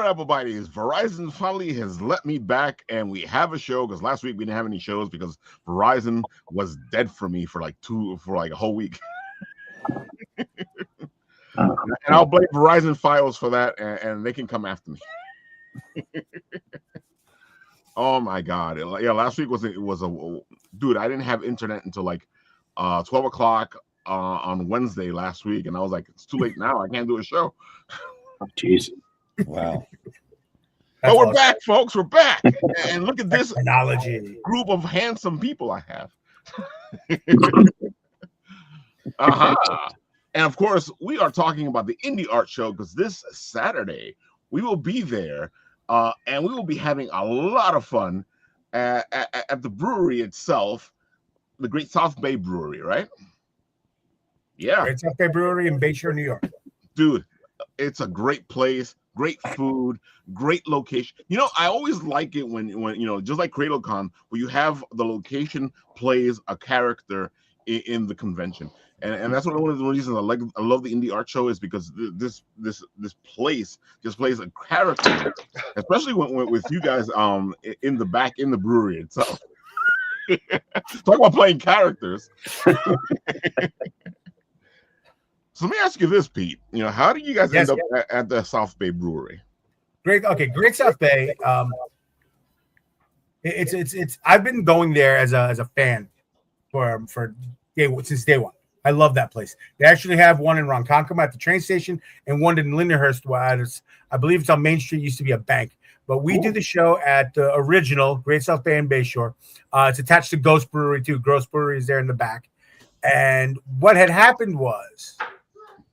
what, Apple Buddies? Verizon finally has let me back, and we have a show because last week we didn't have any shows because Verizon was dead for me for like a whole week. And I'll blame Verizon Files for that, and they can come after me. Oh my God! Yeah, last week was a dude. I didn't have internet until like 12 o'clock on Wednesday last week, and I was like, it's too late now. I can't do a show. Jeez. Wow. But we're back, folks. We're back. And look at this technology group of handsome people I have. And of course, we are talking about the Indie Art Show because this Saturday we will be there, and we will be having a lot of fun at the brewery itself, the Great South Bay Brewery, right? Yeah. Great South Bay Brewery in Bayshore, New York. Dude, it's a great place, great food, great location. You know, I always like it when you know, just like CradleCon, where you have the location plays a character in the convention. And that's one of the reasons I love the Indie Art Show is because this place just plays a character, especially when with you guys in the back in the brewery itself. Talk about playing characters. So let me ask you this, Pete. You know, how did you guys end up at the South Bay Brewery? Great South Bay. It's I've been going there as a fan since day one. I love that place. They actually have one in Ronkonkoma at the train station and one in Lindenhurst, where I believe it's on Main Street. Used to be a bank, but we do the show at the original Great South Bay in Bayshore. It's attached to Ghost Brewery too. Ghost Brewery is there in the back. And what had happened was,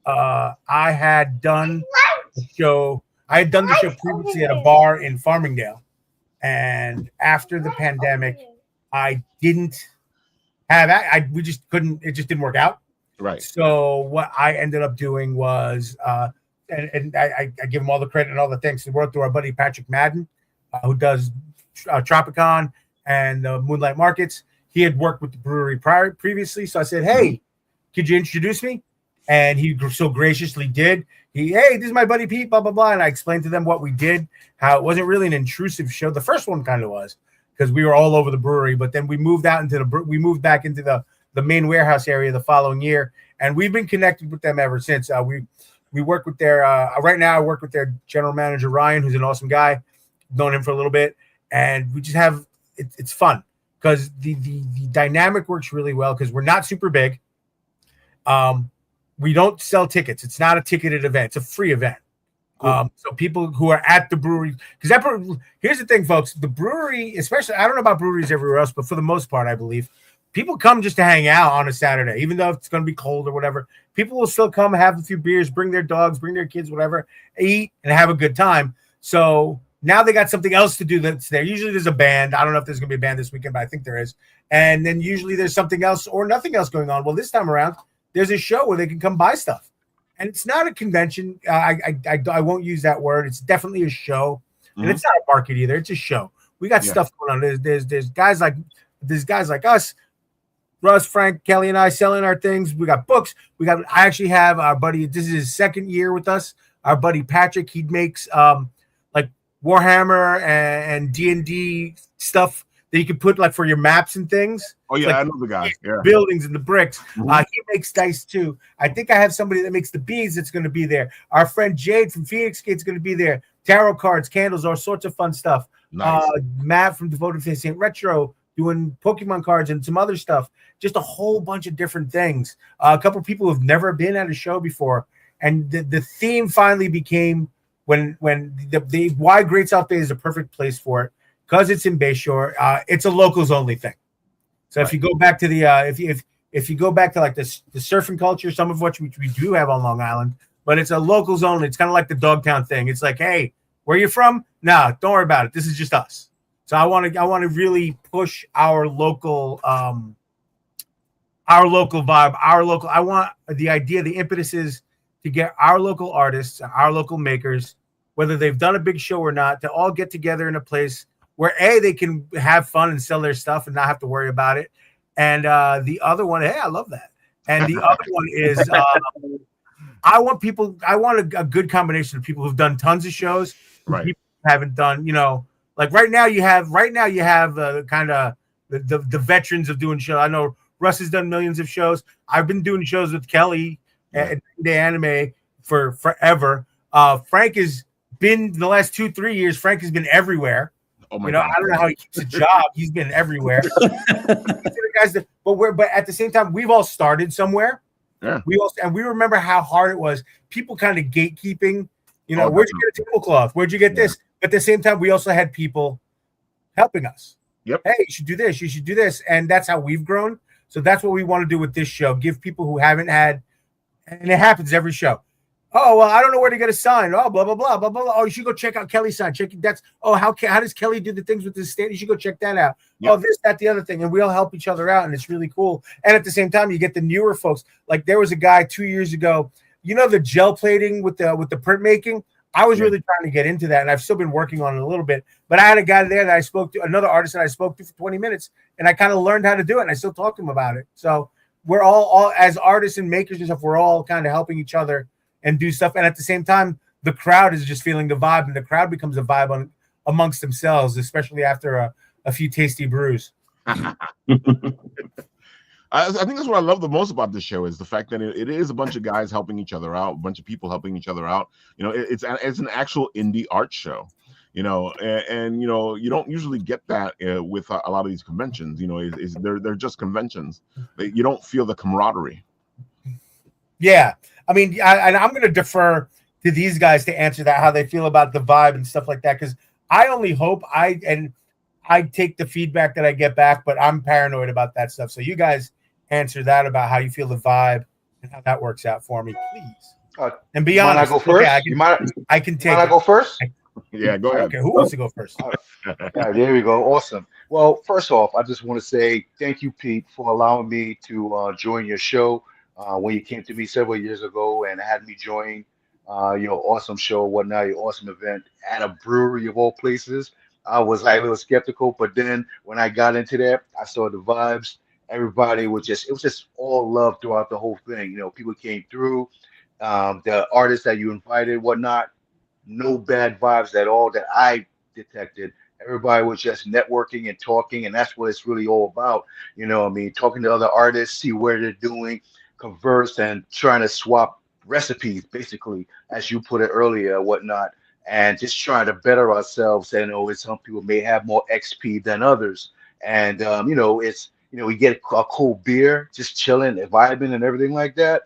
I had done the show. I had done the show previously at a bar in Farmingdale, and after the pandemic, I didn't have. We just couldn't. It just didn't work out. Right. So what I ended up doing was, and I give him all the credit and all the thanks. We worked through our buddy Patrick Madden, who does Tropicon and Moonlight Markets. He had worked with the brewery previously, so I said, "Hey, could you introduce me?" And he so graciously did. Hey, this is my buddy Pete, blah, blah, blah. And I explained to them what we did, how it wasn't really an intrusive show. The first one kind of was because we were all over the brewery. But then we moved back into the main warehouse area the following year. And we've been connected with them ever since. We work with their right now I work with their general manager, Ryan, who's an awesome guy. Known him for a little bit. And we just have it's fun because the dynamic works really well because we're not super big. We don't sell tickets. It's not a ticketed event. It's a free event. Cool. So people who are at the brewery, because here's the thing, folks. The brewery, especially, I don't know about breweries everywhere else, but for the most part, I believe, people come just to hang out on a Saturday, even though it's going to be cold or whatever. People will still come, have a few beers, bring their dogs, bring their kids, whatever, eat, and have a good time. So now they got something else to do that's there. Usually there's a band. I don't know if there's going to be a band this weekend, but I think there is. And then usually there's something else or nothing else going on. Well, this time around, there's a show where they can come buy stuff. And it's not a convention. I won't use that word. It's definitely a show. And it's not a market either. It's a show. We got stuff going on. There's guys like us, Russ, Frank, Kelly, and I selling our things. We got books. I actually have our buddy, this is his second year with us, our buddy Patrick. He makes like Warhammer and D&D stuff that you can put like for your maps and things. Oh yeah, like, I know the guy. Yeah. Buildings and the bricks. He makes dice too. I think I have somebody that makes the beads that's going to be there. Our friend Jade from Phoenix Kids going to be there. Tarot cards, candles, all sorts of fun stuff. Nice. Matt from Devoted to Saint Retro doing Pokemon cards and some other stuff. Just a whole bunch of different things. A couple people who've never been at a show before, and the theme finally became when the why Great South Bay is a perfect place for it. Because it's in Bayshore, it's a locals only thing. So if you go back to the if you go back to like the surfing culture, some of which we do have on Long Island, but it's a locals only. It's kind of like the Dogtown thing. It's like, hey, where you from? No, don't worry about it. This is just us. So I want to really push our local vibe, our local. I want the idea, the impetus is to get our local artists, our local makers, whether they've done a big show or not, to all get together in a place where they can have fun and sell their stuff and not have to worry about it. And the other one, I love that. And the other one is I want a good combination of people who've done tons of shows Right. People haven't done, like right now you have kind of the veterans of doing shows. I know Russ has done millions of shows. I've been doing shows with Kelly at Indie Anime for forever. Frank has been the last 2-3 years. Frank has been everywhere. Oh my God. I don't know how he keeps a job. He's been everywhere. But at the same time, we've all started somewhere. Yeah. We remember how hard it was. People kind of gatekeeping. Where'd you get a tablecloth? Where'd you get this? But at the same time, we also had people helping us. Yep. Hey, you should do this. You should do this. And that's how we've grown. So that's what we want to do with this show. Give people who haven't had, and it happens every show. Oh, well, I don't know where to get a sign. Oh, blah, blah, blah, blah, blah. Oh, you should go check out Kelly's sign. How does Kelly do the things with the state? You should go check that out. Yep. Oh, this, that, the other thing. And we all help each other out, and it's really cool. And at the same time, you get the newer folks. Like there was a guy 2 years ago, the gel plating with the printmaking? I was really trying to get into that, and I've still been working on it a little bit. But I had a guy there that I spoke to, another artist that I spoke to for 20 minutes, and I kind of learned how to do it, and I still talk to him about it. So we're all as artists and makers and stuff, we're all kind of helping each other and do stuff. And at the same time, the crowd is just feeling the vibe, and the crowd becomes a vibe amongst themselves, especially after a few tasty brews. I think that's what I love the most about this show is the fact that it is a bunch of guys helping each other out, a bunch of people helping each other out. It's an actual indie art show, and you don't usually get that with a lot of these conventions. They're just conventions. You don't feel the camaraderie. Yeah, I mean, I'm going to defer to these guys to answer that, how they feel about the vibe and stuff like that, because I only hope I take the feedback that I get back, but I'm paranoid about that stuff. So you guys answer that about how you feel the vibe and how that works out for me, please. And be honest. I go first? Okay, I can take. I go first? Yeah, go ahead. Okay, who wants to go first? All right, there we go. Awesome. Well, first off, I just want to say thank you, Pete, for allowing me to join your show when you came to me several years ago and had me join your awesome show, whatnot, your awesome event at a brewery of all places. I was like a little skeptical, but then when I got into that, I saw the vibes. Everybody it was just all love throughout the whole thing. People came through, the artists that you invited, whatnot, no bad vibes at all that I detected. Everybody was just networking and talking, and that's what it's really all about. Talking to other artists, see where they're doing, converse, and trying to swap recipes, basically, as you put it earlier, whatnot. And just trying to better ourselves. And some people may have more XP than others. And we get a cool beer, just chilling, vibing, and everything like that.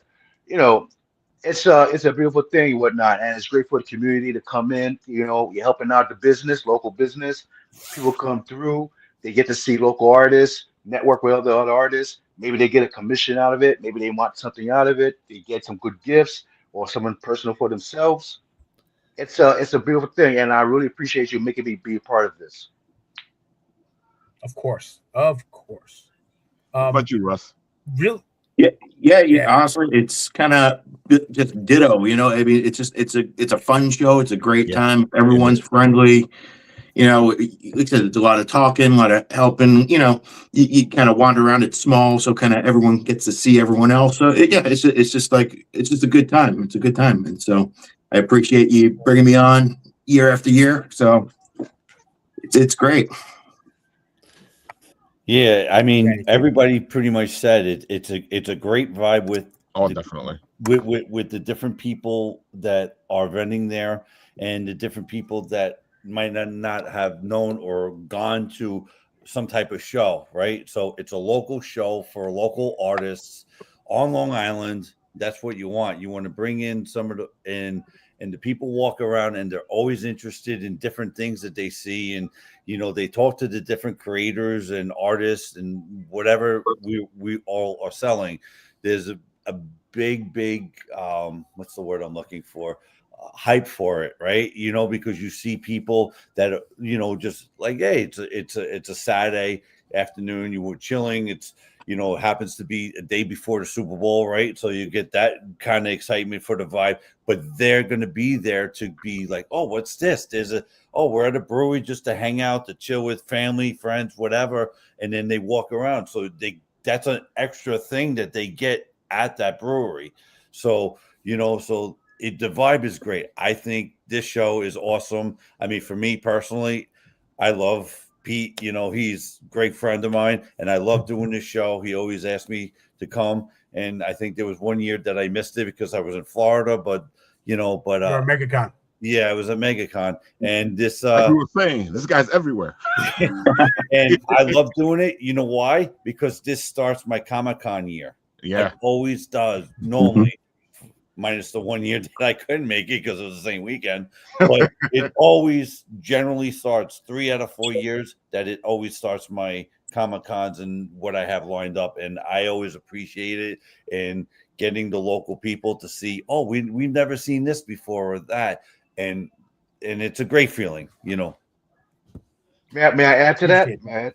It's a beautiful thing and whatnot, and it's great for the community to come in. You're helping out the business, local business. People come through, they get to see local artists, network with other artists. Maybe they get a commission out of it. Maybe they want something out of it. They get some good gifts or something personal for themselves. It's a beautiful thing, and I really appreciate you making me be a part of this. Of course. How about you, Russ? Really? Yeah. Honestly, it's kind of just ditto. I mean, it's a fun show. It's a great time. Everyone's friendly. Like I said, it's a lot of talking, a lot of helping. You kind of wander around. It's small, so kind of everyone gets to see everyone else. So it's just a good time. It's a good time, and so I appreciate you bringing me on year after year. So it's great. Yeah, I mean, everybody pretty much said it. It's a great vibe with Definitely with the different people that are vending there and the different people that might not have known or gone to some type of show, right? So it's a local show for local artists on Long Island. That's what you want. You want to bring in some of and the people walk around and they're always interested in different things that they see, and they talk to the different creators and artists and whatever we all are selling. There's a big what's the word I'm looking for? Hype for it, right? Because you see people that just like, hey, it's a Saturday afternoon, you were chilling, it's happens to be a day before the Super Bowl, right? So you get that kind of excitement for the vibe, but they're going to be there to be like, oh, what's this? We're at a brewery just to hang out, to chill with family, friends, whatever. And then they walk around. So that's an extra thing that they get at that brewery. So, so the vibe is great. I think this show is awesome. I mean, for me personally, I love Pete. You know, he's a great friend of mine, and I love doing this show. He always asked me to come, and I think there was one year that I missed it because I was in Florida. But You're a MegaCon. yeah, it was a MegaCon, and this. Like we were saying, this guy's everywhere. And I love doing it. You know why? Because this starts my Comic-Con year. Yeah, It always does. Normally, minus the one year that I couldn't make it because it was the same weekend. But it always generally starts 3 out of 4 years that it always starts my Comic-Cons and what I have lined up. And I always appreciate it and getting the local people to see, oh, we've never seen this before or that. And it's a great feeling, you know. May I add to that?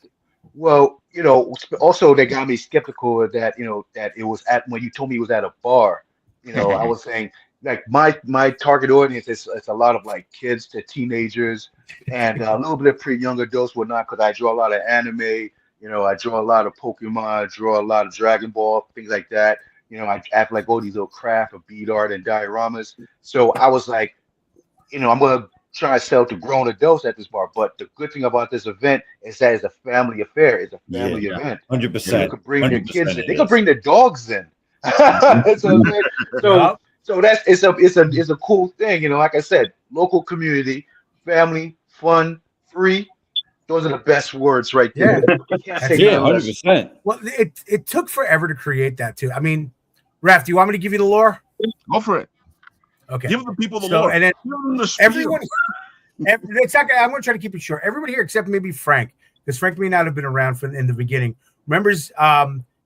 Well, you know, also they got me skeptical of that, you know, that it was at when you told me it was at a bar. You know, I was saying like my target audience is it's a lot of like kids to teenagers and a little bit of pretty young adults, whatnot, because I draw a lot of anime, you know, I draw a lot of Pokemon, I draw a lot of Dragon Ball, things like that. You know, I have like all these little craft of bead art and dioramas. So I was like, you know, I'm gonna try to sell to grown adults at this bar. But the good thing about this event is that it's a family affair. It's a family event. 100%. You could bring their kids in. They could is. bring their dogs in. So that's it's a cool thing. You know, like I said, local community, family, fun, free. Those are the best words right there. You can't say Yeah, nothing less. 100%. Well, it took forever to create that too. I mean, Raph, do you want me to give you the lore? go for it. Okay. Give the people the So, lore. and then Give them the spiel. everyone, it's not, I'm going to try to keep it short. Everybody here, except maybe Frank, because Frank may not have been around in the beginning. Remembers,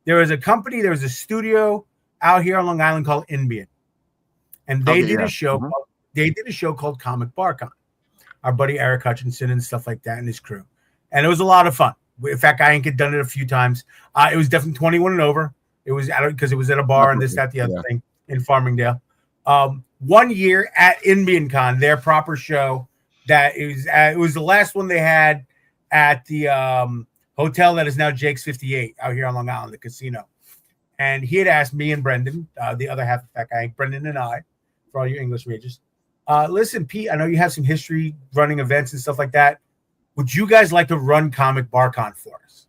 there was a company, there was a studio out here on Long Island called Inbian, and they did a show. They did a show called Comic BarCon. Our buddy Eric Hutchinson and stuff like that, and his crew, and it was a lot of fun. In fact, I ain't done it a few times. It was definitely 21 and over. It was because it was at a bar and this, that, the other thing in Farmingdale. 1 year at Indian Con, their proper show, that it was the last one they had at the hotel that is now Jake's 58 out here on Long Island, the casino. And he had asked me and Brendan, the other half of that guy, Brendan and I, for all your English majors, listen, Pete, I know you have some history running events and stuff like that. Would you guys like to run Comic BarCon for us?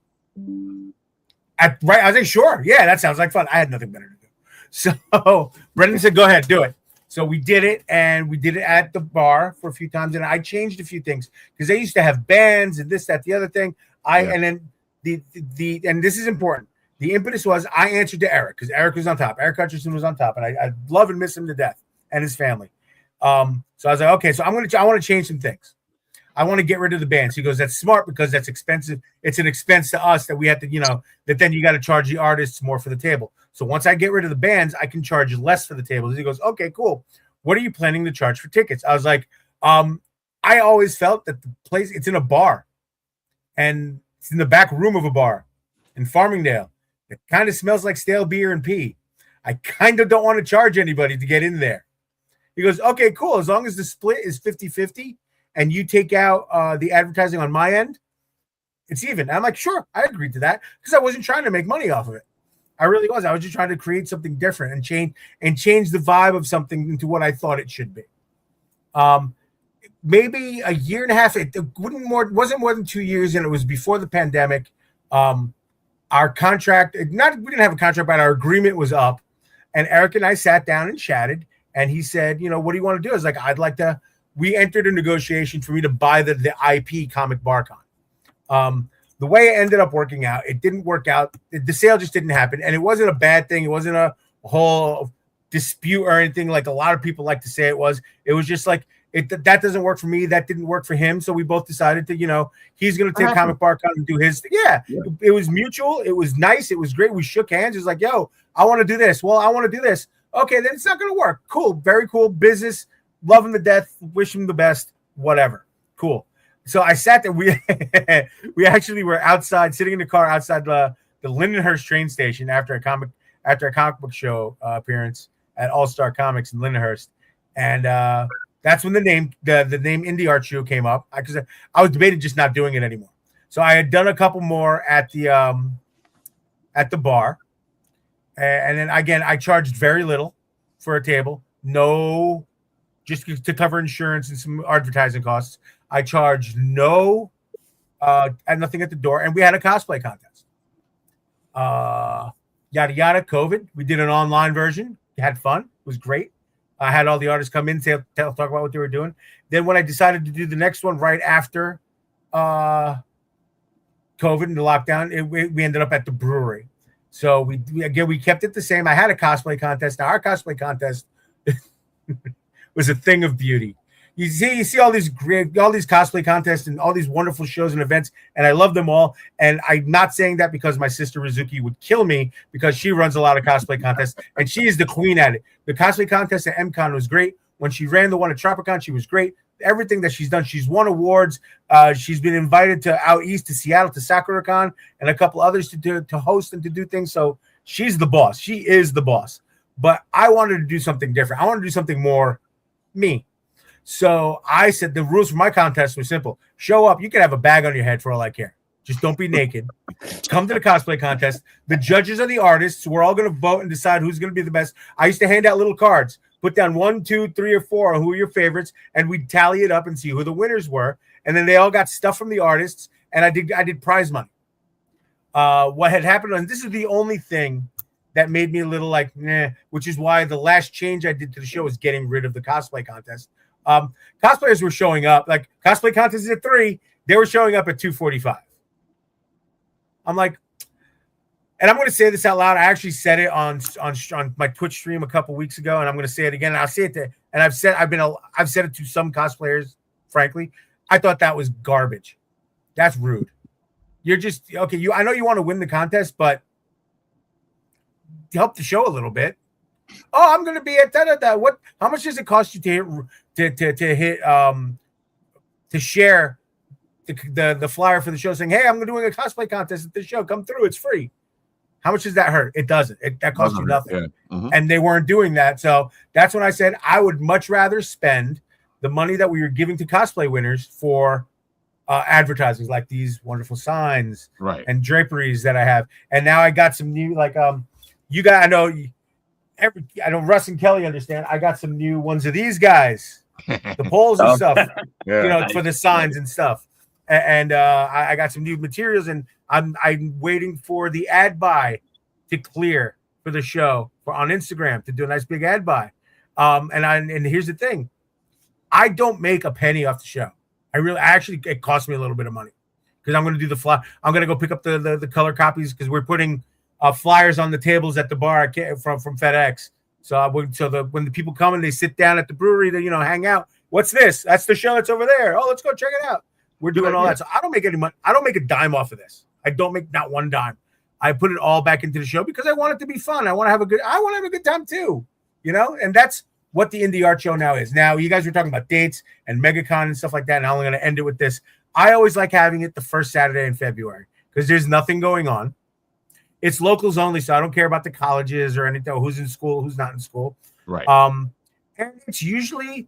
I was like, sure. Yeah, that sounds like fun. I had nothing better to do. So Brendan said, go ahead, do it. So we did it, and we did it at the bar for a few times, and I changed a few things because they used to have bands and this, that, the other thing. And then and this is important. The impetus was I answered to Eric because Eric was on top. Eric Hutchinson was on top, and I love and miss him to death and his family. So I was like, okay, so I want to change some things. I want to get rid of the bands. He goes, that's smart because that's expensive. It's an expense to us that we have to, that then you got to charge the artists more for the table. So once I get rid of the bands, I can charge less for the tables. He goes, okay, cool. What are you planning to charge for tickets? I was like, I always felt that the place, it's in a bar and it's in the back room of a bar in Farmingdale. It kind of smells like stale beer and pee. I kind of don't want to charge anybody to get in there. He goes, okay, cool. As long as the split is 50-50 and you take out the advertising on my end, it's even. I'm like, sure, I agreed to that because I wasn't trying to make money off of it. I really was. I was just trying to create something different and change the vibe of something into what I thought it should be. Maybe a year and a half. It wasn't more than 2 years, and it was before the pandemic. Our contract, we didn't have a contract, but our agreement was up. And Eric and I sat down and chatted. And he said, what do you want to do? I was like, I'd like to. We entered a negotiation for me to buy the IP Comic BarCon. The way it ended up working out, it didn't work out. The sale just didn't happen. And it wasn't a bad thing. It wasn't a whole dispute or anything like a lot of people like to say it was. It was just like, that doesn't work for me. That didn't work for him. So we both decided to, he's going to take Comic BarCon and do his thing. Yeah, it was mutual. It was nice. It was great. We shook hands. It was like, yo, I want to do this. Well, I want to do this. Okay, then it's not going to work. Cool. Very cool. Business. Love him to death. Wish him the best. Whatever. Cool. So I sat there. We actually were outside, sitting in the car outside the Lindenhurst train station after a comic book show appearance at All Star Comics in Lindenhurst, and that's when the name Indie ArtShow came up because I was debating just not doing it anymore. So I had done a couple more at the bar, and then again I charged very little for a table. no, just to cover insurance and some advertising costs. I charged no, and nothing at the door. And we had a cosplay contest. Yada yada. COVID. We did an online version. Had fun. It was great. I had all the artists come in, talk about what they were doing. Then when I decided to do the next one right after COVID and the lockdown, we ended up at the brewery. So we kept it the same. I had a cosplay contest. Now our cosplay contest was a thing of beauty. You see all these cosplay contests and all these wonderful shows and events, and I love them all. And I'm not saying that because my sister Rizuki would kill me, because she runs a lot of cosplay contests and she is the queen at it. The cosplay contest at MCon was great. When she ran the one at Tropicon, she was great. Everything that she's done, she's won awards. She's been invited to out east to Seattle to SakuraCon and a couple others to host and to do things. So she's the boss. She is the boss. But I wanted to do something different. I wanted to do something more me. So I said the rules for my contest were simple. Show up. You can have a bag on your head for all I care. Just don't be naked. Come to the cosplay contest. The judges are the artists. We're all going to vote and decide who's going to be the best. I used to hand out little cards. Put down 1, 2, 3, or 4 on who are your favorites, and we'd tally it up and see who the winners were. And then they all got stuff from the artists, and I did prize money. What had happened, and this is the only thing that made me a little like, which is why the last change I did to the show was getting rid of the cosplay contest. Cosplayers were showing up, like cosplay contest is at 3, they were showing up at 2:45. I'm like, and I'm going to say this out loud. I actually said it on my Twitch stream a couple weeks ago, and I'm going to say it again. And I'll say it to, and I've said it to some cosplayers. Frankly, I thought that was garbage. That's rude. You're just okay. I know you want to win the contest, but help the show a little bit. Oh, I'm going to be at that. What? How much does it cost you to share the flyer for the show, saying, "Hey, I'm doing a cosplay contest at this show. Come through. It's free." How much does that hurt? It doesn't. That costs you nothing. Yeah. Mm-hmm. And they weren't doing that. So that's when I said I would much rather spend the money that we were giving to cosplay winners for advertising, like these wonderful signs and draperies that I have. And now I got some new, like you got. I know Russ and Kelly understand. I got some new ones of these guys, the poles and stuff. For the signs and stuff. And I got some new materials, and I'm waiting for the ad buy to clear for the show on Instagram to do a nice big ad buy. And here's the thing, I don't make a penny off the show. It costs me a little bit of money because I'm going to do the fly. I'm going to go pick up the color copies because we're putting flyers on the tables at the bar from FedEx. So when the people come and they sit down at the brewery, they hang out. What's this? That's the show that's over there. Oh, let's go check it out. We're doing all that. So I don't make any money. I don't make a dime off of this. I don't make not one dime. I put it all back into the show because I want it to be fun. I want to have a good time too, and that's what the Indie Art Show now is. Now, you guys were talking about dates and MegaCon and stuff like that, and I'm going to end it with this. I always like having it the first Saturday in February because there's nothing going on. It's locals only, so I don't care about the colleges or anything, who's in school, who's not in school. Right. And it's usually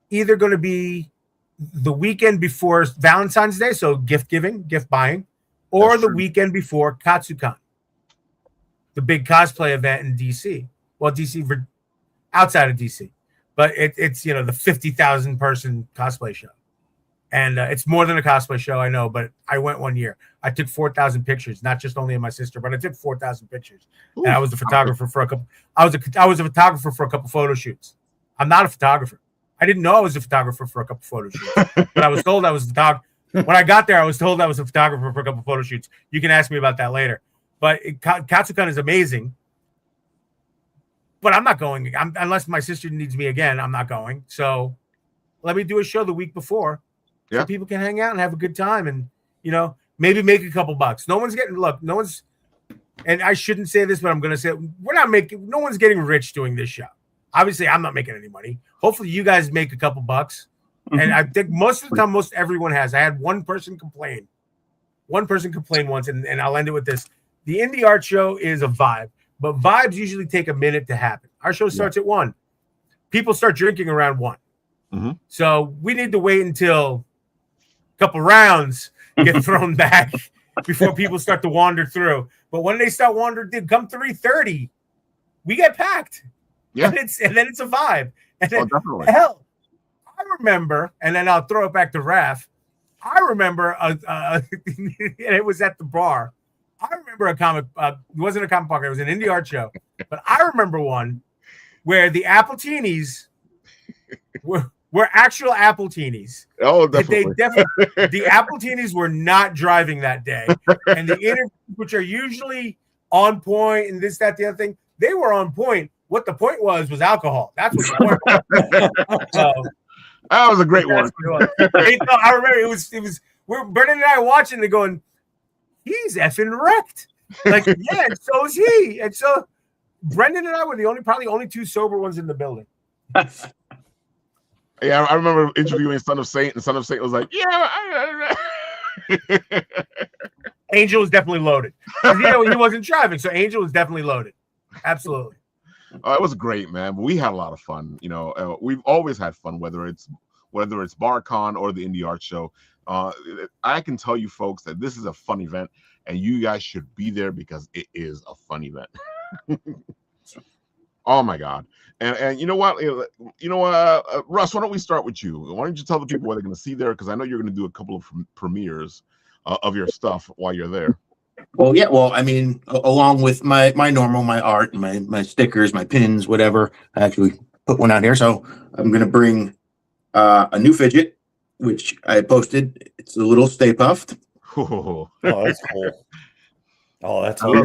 either going to be the weekend before Valentine's Day, so gift giving, gift buying, or the weekend before KatsuCon, the big cosplay event in DC. Well, DC outside of DC, but it's the 50,000 person cosplay show, and it's more than a cosplay show, I know. But I went one year. I took 4,000 pictures, not just only of my sister, but I took 4,000 pictures. Ooh, and I was the photographer for a couple. I was a photographer for a couple photo shoots. I'm not a photographer. I didn't know I was a photographer for a couple photo shoots, but I was told I was a photographer. When I got there, I was told I was a photographer for a couple photo shoots. You can ask me about that later. But KatsuCon is amazing. But I'm not going unless my sister needs me again. I'm not going. So let me do a show the week before, so people can hang out and have a good time, and maybe make a couple bucks. No one's and I shouldn't say this, but I'm going to say it. No one's getting rich doing this show. Obviously, I'm not making any money. Hopefully, you guys make a couple bucks. Mm-hmm. And I think most of the time, most everyone has. I had one person complain. One person complained once, and I'll end it with this. The Indie Art Show is a vibe, but vibes usually take a minute to happen. Our show starts at 1. People start drinking around 1. Mm-hmm. So we need to wait until a couple rounds get thrown back before people start to wander through. But when they start wandering, come 3:30, we get packed. Yeah. And then it's a vibe. And then, definitely. hell, I remember, and then I'll throw it back to Raph. I remember, and it was at the bar. I remember a comic. It wasn't a comic book. It was an indie art show. But I remember one where the Appletinis were actual Appletinis. Oh, definitely. The Appletinis were not driving that day, and the interviews, which are usually on point, and this, that, the other thing, they were on point. What the point was alcohol. That's what the point was. So, that was a great one. I remember it was. We're Brendan and I watching it, going, he's effing wrecked. Like, yeah, and so is he. And so Brendan and I were probably only two sober ones in the building. Yeah, I remember interviewing Son of Saint, and Son of Saint was like, "Yeah." Angel was definitely loaded. He wasn't driving, so Angel was definitely loaded. Absolutely. It was great, man. But we had a lot of fun. We've always had fun, whether it's BarCon or the Indie Art Show. I can tell you, folks, that this is a fun event, and you guys should be there because it is a fun event. Oh my God! And you know what? Russ, why don't we start with you? Why don't you tell the people what they're going to see there? Because I know you're going to do a couple of premieres of your stuff while you're there. Well, yeah. Well, I mean, along with my art, my stickers, my pins, whatever. I actually put one out here, so I'm going to bring a new fidget, which I posted. It's a little Stay Puffed. Oh, that's cool. Oh, that's cool.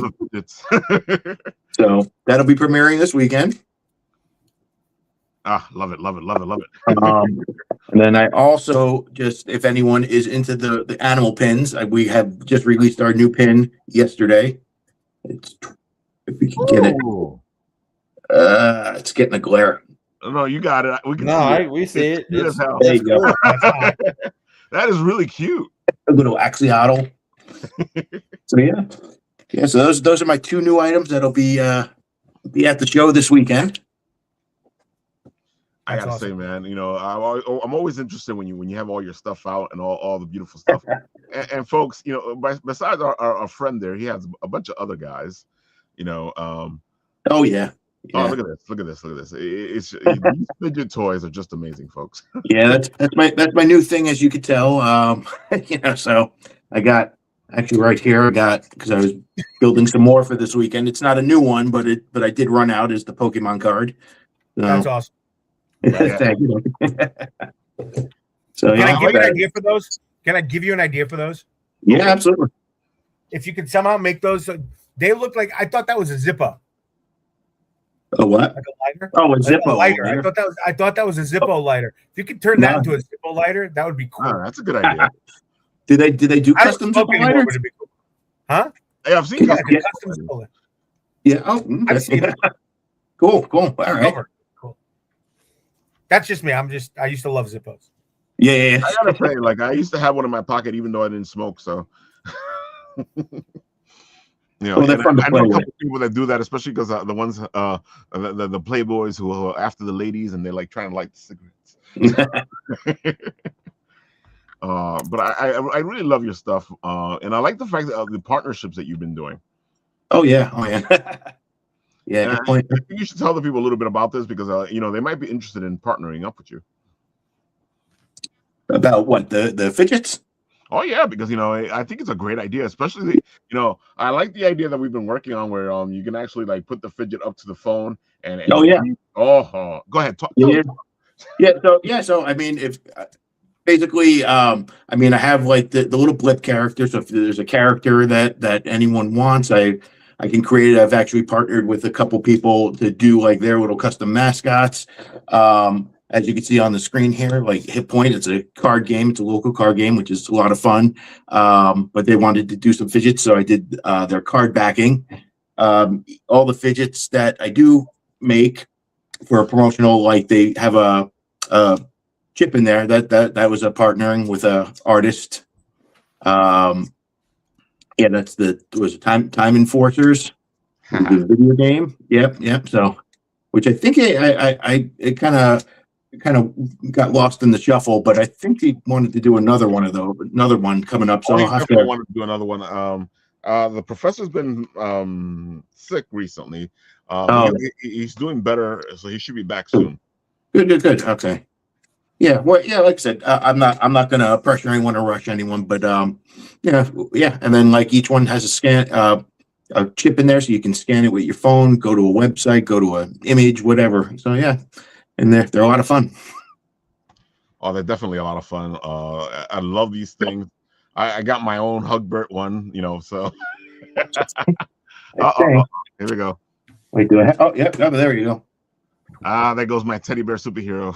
So that'll be premiering this weekend. Love it. And then I also if anyone is into the animal pins, we have just released our new pin yesterday. If we can get it. It's getting a glare. No, you got it. We see it. There you go. That is really cute. A little axolotl. So yeah. So those are my two new items that'll be at the show this weekend. I gotta say, man, I'm always interested when you have all your stuff out and all the beautiful stuff. and folks, besides our friend there, he has a bunch of other guys. Oh yeah. Oh, look at this! These fidget toys are just amazing, folks. Yeah, that's my new thing, as you could tell. So I got actually right here. Because I was building some more for this weekend. It's not a new one, but I did run out as the Pokemon card. So, that's awesome. Thank you. So can I give you an idea for those? Can I give you an idea for those? Yeah, absolutely. If you could somehow make those, they look like, I thought that was a Zippo. A what? Like a lighter? Oh, a Zippo lighter. I thought that was a Zippo lighter. If you could turn that into a Zippo lighter, that would be cool. Oh, that's a good idea. Did they do custom Zippo lighters? Cool. Huh? Hey, I've seen custom Zippo lighter. Yeah. Oh, I've seen it. Cool. All right. Cool. That's just me. I used to love Zippos. Yeah. I gotta say, I used to have one in my pocket even though I didn't smoke. So. Well, they're fun to I play know a with. couple people that do that, especially because the ones, the playboys who are after the ladies and they're trying to light the cigarettes. But I really love your stuff, and I like the fact that the partnerships that you've been doing. Oh yeah. Yeah. I think you should tell the people a little bit about this because they might be interested in partnering up with you. About what, the fidgets? Oh yeah, because I think it's a great idea, especially I like the idea that we've been working on where you can actually put the fidget up to the phone and oh yeah. Go ahead. Talk. Yeah. So I mean, if basically, I have the little blip character. So if there's a character that anyone wants, I can create it. I've actually partnered with a couple people to do their little custom mascots. As you can see on the screen here, Hit Point, it's a card game. It's a local card game, which is a lot of fun. But they wanted to do some fidgets, so I did their card backing. All the fidgets that I do make for a promotional, they have a chip in there that was a partnering with a artist. Yeah, was Time Enforcers, the video game. Yep. So, which I think it kind of got lost in the shuffle, but I think he wanted to do another one coming up. So I'll have wanted to do another one. The professor's been sick recently, Oh, He's doing better, so he should be back soon. good. Okay. Yeah. Well, yeah. Like I said, I'm not gonna pressure anyone or rush anyone, but yeah. And then like each one has a chip in there, so you can scan it with your phone, go to a website, go to an image, whatever. So yeah, and they're a lot of fun. Oh, they're definitely a lot of fun. I love these things. I got my own Hugbert one, so. Here we go. Wait, do I have? Oh, yeah. Oh, there you go. There goes my teddy bear superhero.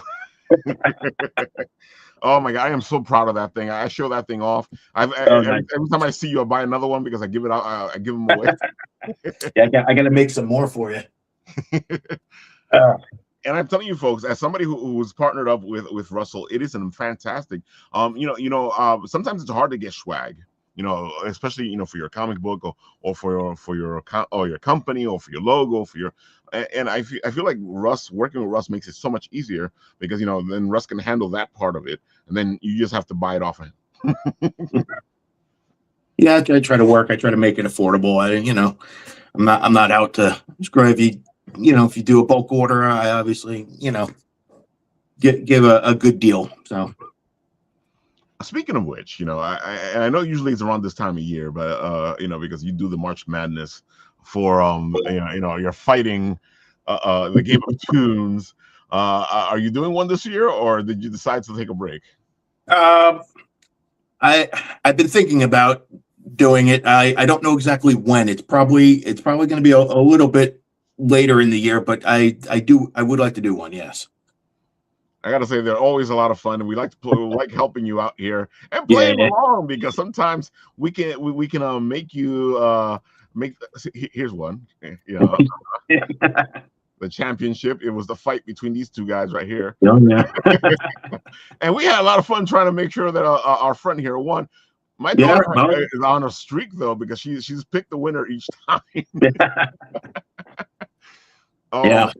Oh my god, I am so proud of that thing. I show that thing off. Nice. Every time I see you, I buy another one because I give it out. I give them away. Yeah, I got to make some more for you. And I'm telling you, folks, as somebody who was partnered up with Russell, it is fantastic. Sometimes it's hard to get swag. Especially for your comic book or for your company or for your logo and I feel like working with Russ makes it so much easier because then Russ can handle that part of it and then you just have to buy it off of him. Yeah, I try to make it affordable. I'm not out to screw if you do a bulk order, I obviously give a good deal. So. Speaking of which, I know usually it's around this time of year, but because you do the March Madness for you're fighting the game of Toons. Are you doing one this year, or did you decide to take a break? I've been thinking about doing it. I don't know exactly when. It's probably going to be a little bit later in the year, but I would like to do one. Yes. I gotta say they're always a lot of fun, and we like to play, like helping you out here and playing along because sometimes we can make you make. Here's one, the championship. It was the fight between these two guys right here. Oh, yeah. And we had a lot of fun trying to make sure that our friend here won. My daughter is on a streak though because she's picked the winner each time. Yeah.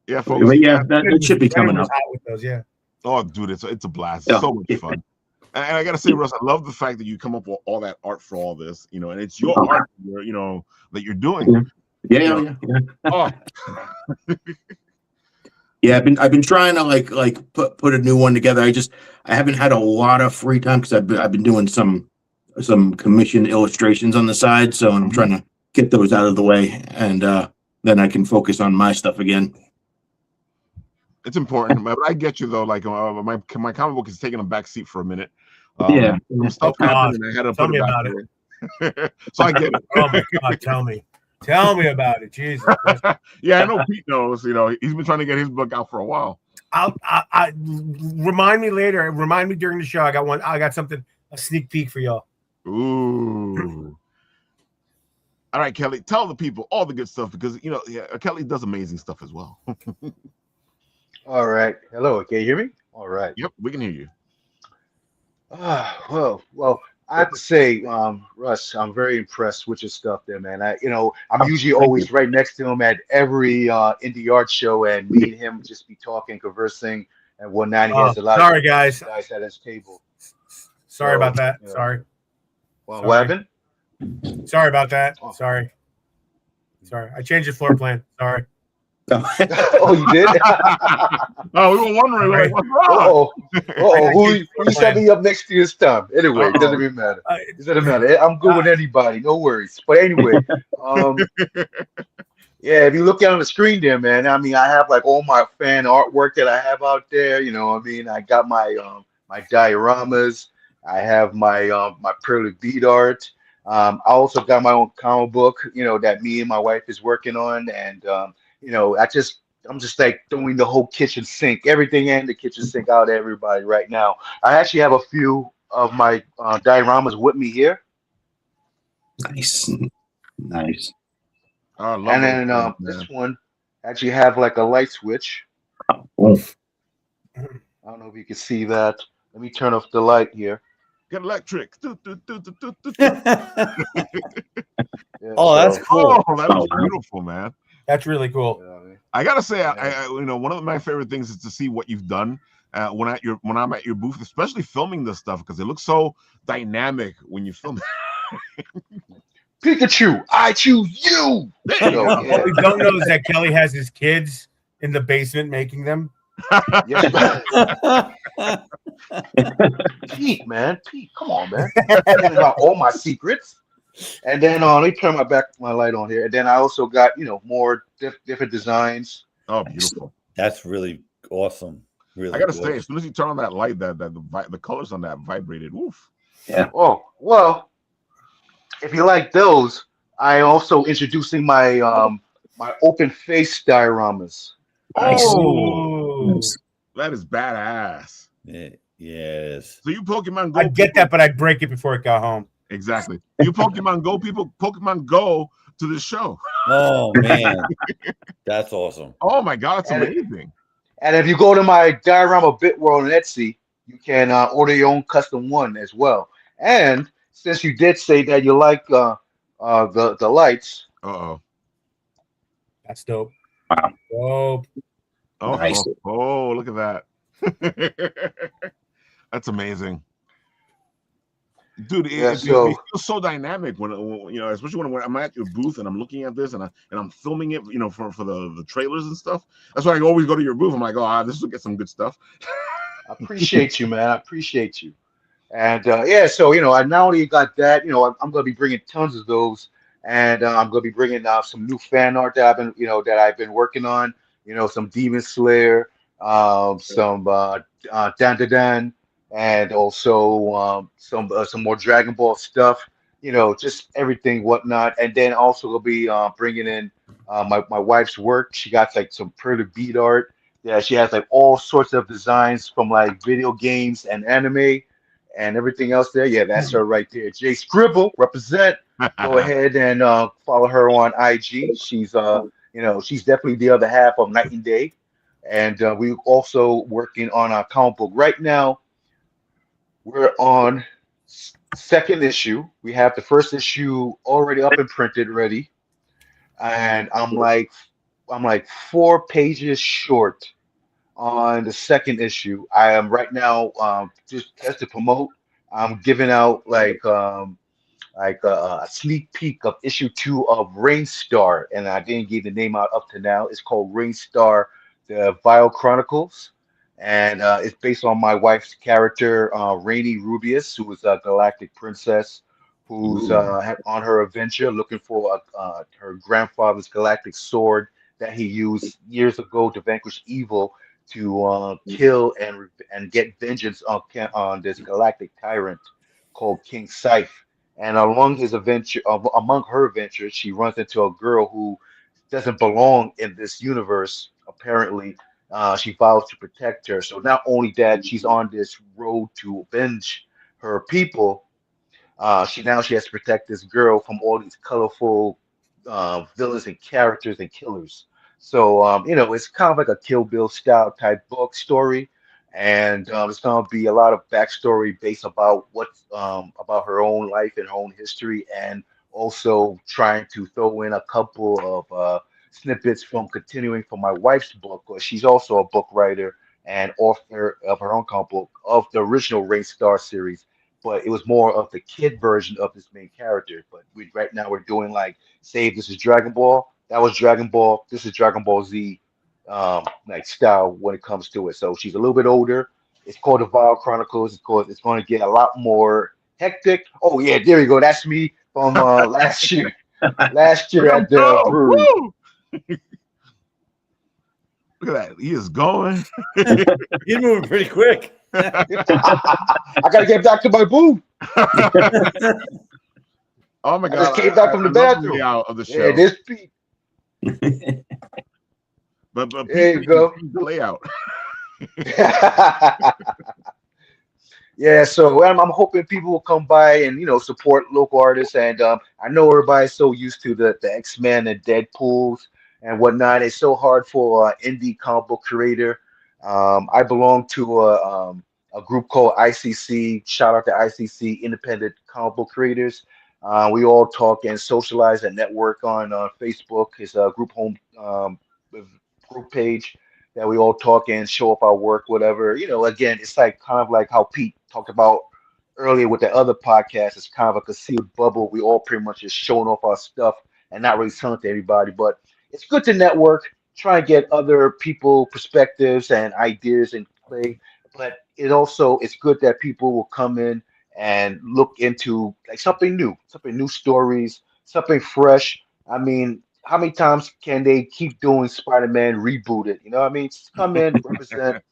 Yeah, folks. But yeah, that should be coming up. With those, yeah. Oh, dude, it's a blast. It's so much fun. And I gotta say, Russ, I love the fact that you come up with all that art for all this, and it's your art, that you're doing. Yeah. Oh. Yeah, I've been trying to like put a new one together. I haven't had a lot of free time because I've been doing some commission illustrations on the side, so I'm trying to get those out of the way, and then I can focus on my stuff again. It's important, but I get you though. Like my comic book is taking a back seat for a minute. Some stuff happened, and I had to put it back there. So I get it. Oh my god, tell me about it, Jesus. Yeah, I know Pete knows. He's been trying to get his book out for a while. I remind me later. Remind me during the show. I got something, a sneak peek for y'all. Ooh. All right, Kelly, tell the people all the good stuff because Kelly does amazing stuff as well. All right. Hello. Can you hear me? All right. Yep, we can hear you. Well, I have to say, Russ, I'm very impressed with your stuff there, man. I'm usually always right next to him at every Indie Art Show, and me and him just be talking, conversing, and whatnot. He has a lot of guys at his table. Sorry about that. Sorry. Well, what happened? Sorry about that. Sorry. I changed the floor plan. Sorry. Oh, you did? Oh, we were wondering, like, what's wrong? Who set me up next to his thumb? Anyway, it doesn't even matter. It doesn't matter. I'm good with anybody. No worries. But anyway, yeah, if you look down on the screen there, man, I mean, I have like all my fan artwork that I have out there. I got my my dioramas. I have my my acrylic bead art. I also got my own comic book, that me and my wife is working on, and I'm just like throwing the whole kitchen sink, everything in the kitchen sink out to everybody right now. I actually have a few of my dioramas with me here. Nice. And then this one actually have like a light switch. Oh. I don't know if you can see that. Let me turn off the light here. Get electric. Oh, that's cool. Oh, that was beautiful, man. That's really cool. I gotta say, I one of my favorite things is to see what you've done when I'm at your booth, especially filming this stuff because it looks so dynamic when you film it. Pikachu, I choose you. There you So, go. What yeah. we don't know is that Kelly has his kids in the basement making them. Yes, Pete, man. Pete, come on, man. Giving out all my secrets. And then let me turn my light on here. And then I also got, more different designs. Oh, beautiful. That's really awesome. Really I gotta good. say, as soon as you turn on that light, that the colors on that vibrated. Woof. Oh, well, if you like those, I also introducing my open face dioramas. Nice. Oh, Oh, that is badass. Yeah, yes. So you Pokemon Go I'd get people, that, but I'd break it before it got home. exactly. You Pokemon Go people, Pokemon Go to the show. Oh man, that's awesome. Oh my god, it's And amazing. and if you go to my diorama Bit World on Etsy, you can order your own custom one as well. And since you did say that you like the lights, Uh-oh. That's dope. Wow. Dope. Oh, Nice. oh, look at that. That's amazing. Dude, yeah. it So feels so dynamic when especially when I'm at your booth and I'm looking at this and I'm filming it, for the trailers and stuff. That's why I always go to your booth. I'm like, oh, this will get some good stuff. I appreciate you, man. I appreciate you. And yeah, so I not only got that, I'm going to be bringing tons of those, and I'm going to be bringing some new fan art that I've been working on. Some Demon Slayer, some Dan Dan Dan, and also some more Dragon Ball stuff. Just everything, whatnot. And then also going to be bringing in my wife's work. She got like some pretty beat art. Yeah, she has like all sorts of designs from like video games and anime and everything else there. Yeah, that's her right there. Jay Scribble, represent. Go ahead and follow her on IG. She's definitely the other half of Night and Day. And we're also working on our comic book. Right now, we're on second issue. We have the first issue already up and printed, ready. And I'm like 4 pages short on the second issue. I am right now just to promote. I'm giving out like a sneak peek of issue 2 of Rainstar, and I didn't give the name out up to now. It's called Rainstar: The Vile Chronicles, and it's based on my wife's character, Rainy Rubius, who is a galactic princess who's on her adventure looking for her grandfather's galactic sword that he used years ago to vanquish evil, to kill and get vengeance on this galactic tyrant called King Scythe. And among her adventures, she runs into a girl who doesn't belong in this universe. Apparently, she vows to protect her. So not only that, she's on this road to avenge her people. She has to protect this girl from all these colorful villains and characters and killers. So it's kind of like a Kill Bill style type book story, and it's gonna be a lot of backstory based about her own life and her own history, and also trying to throw in a couple of snippets from continuing from my wife's book, because she's also a book writer and author of her own comic book of the original Rain Star series, but it was more of the kid version of this main character. But right now we're doing like, say this is Dragon Ball, that was Dragon Ball, this is Dragon Ball Z, like style when it comes to it. So she's a little bit older. It's called the Vile Chronicles. It's going to get a lot more hectic. Oh yeah, there you go. That's me from last year. Last year at the Go! brewery. Woo! Look at that. He is going. You're moving pretty quick. I gotta get back to my booth. Oh my I god! just came back from the love the bathroom. layout of the show. Yeah, this Pete. but There you go. the layout. Yeah, so I'm hoping people will come by and support local artists. And I know everybody's so used to the X-Men and Deadpool's and whatnot. It's so hard for indie comic book creator. I belong to a group called ICC. Shout out to ICC, Independent Comic Book Creators. We all talk and socialize and network on Facebook. It's a group page that we all talk and show up our work, whatever. Again, it's like kind of like how Pete talked about earlier with the other podcast, it's kind of a concealed bubble. We all pretty much just showing off our stuff and not really telling to everybody. But it's good to network, try and get other people perspectives and ideas and play. But it's good that people will come in and look into like something new stories, something fresh. I mean, how many times can they keep doing Spider-Man rebooted? You know what I mean? Just come in, represent,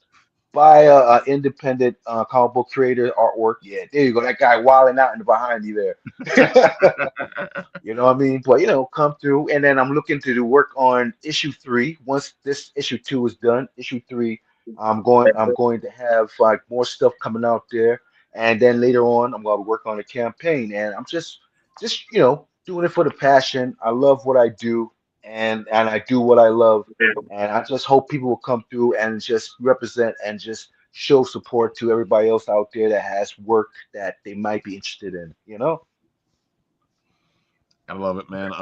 buy a independent comic book creator artwork. Yeah, there you go. That guy wilding out in the behind you there. You know what I mean? But come through, and then I'm looking to do work on issue 3. Once this issue 2 is done, issue 3, I'm going to have like more stuff coming out there, and then later on, I'm going to work on a campaign, and I'm just doing it for the passion. I love what I do, and I do what I love, and I just hope people will come through and just represent and just show support to everybody else out there that has work that they might be interested in. I love it, man.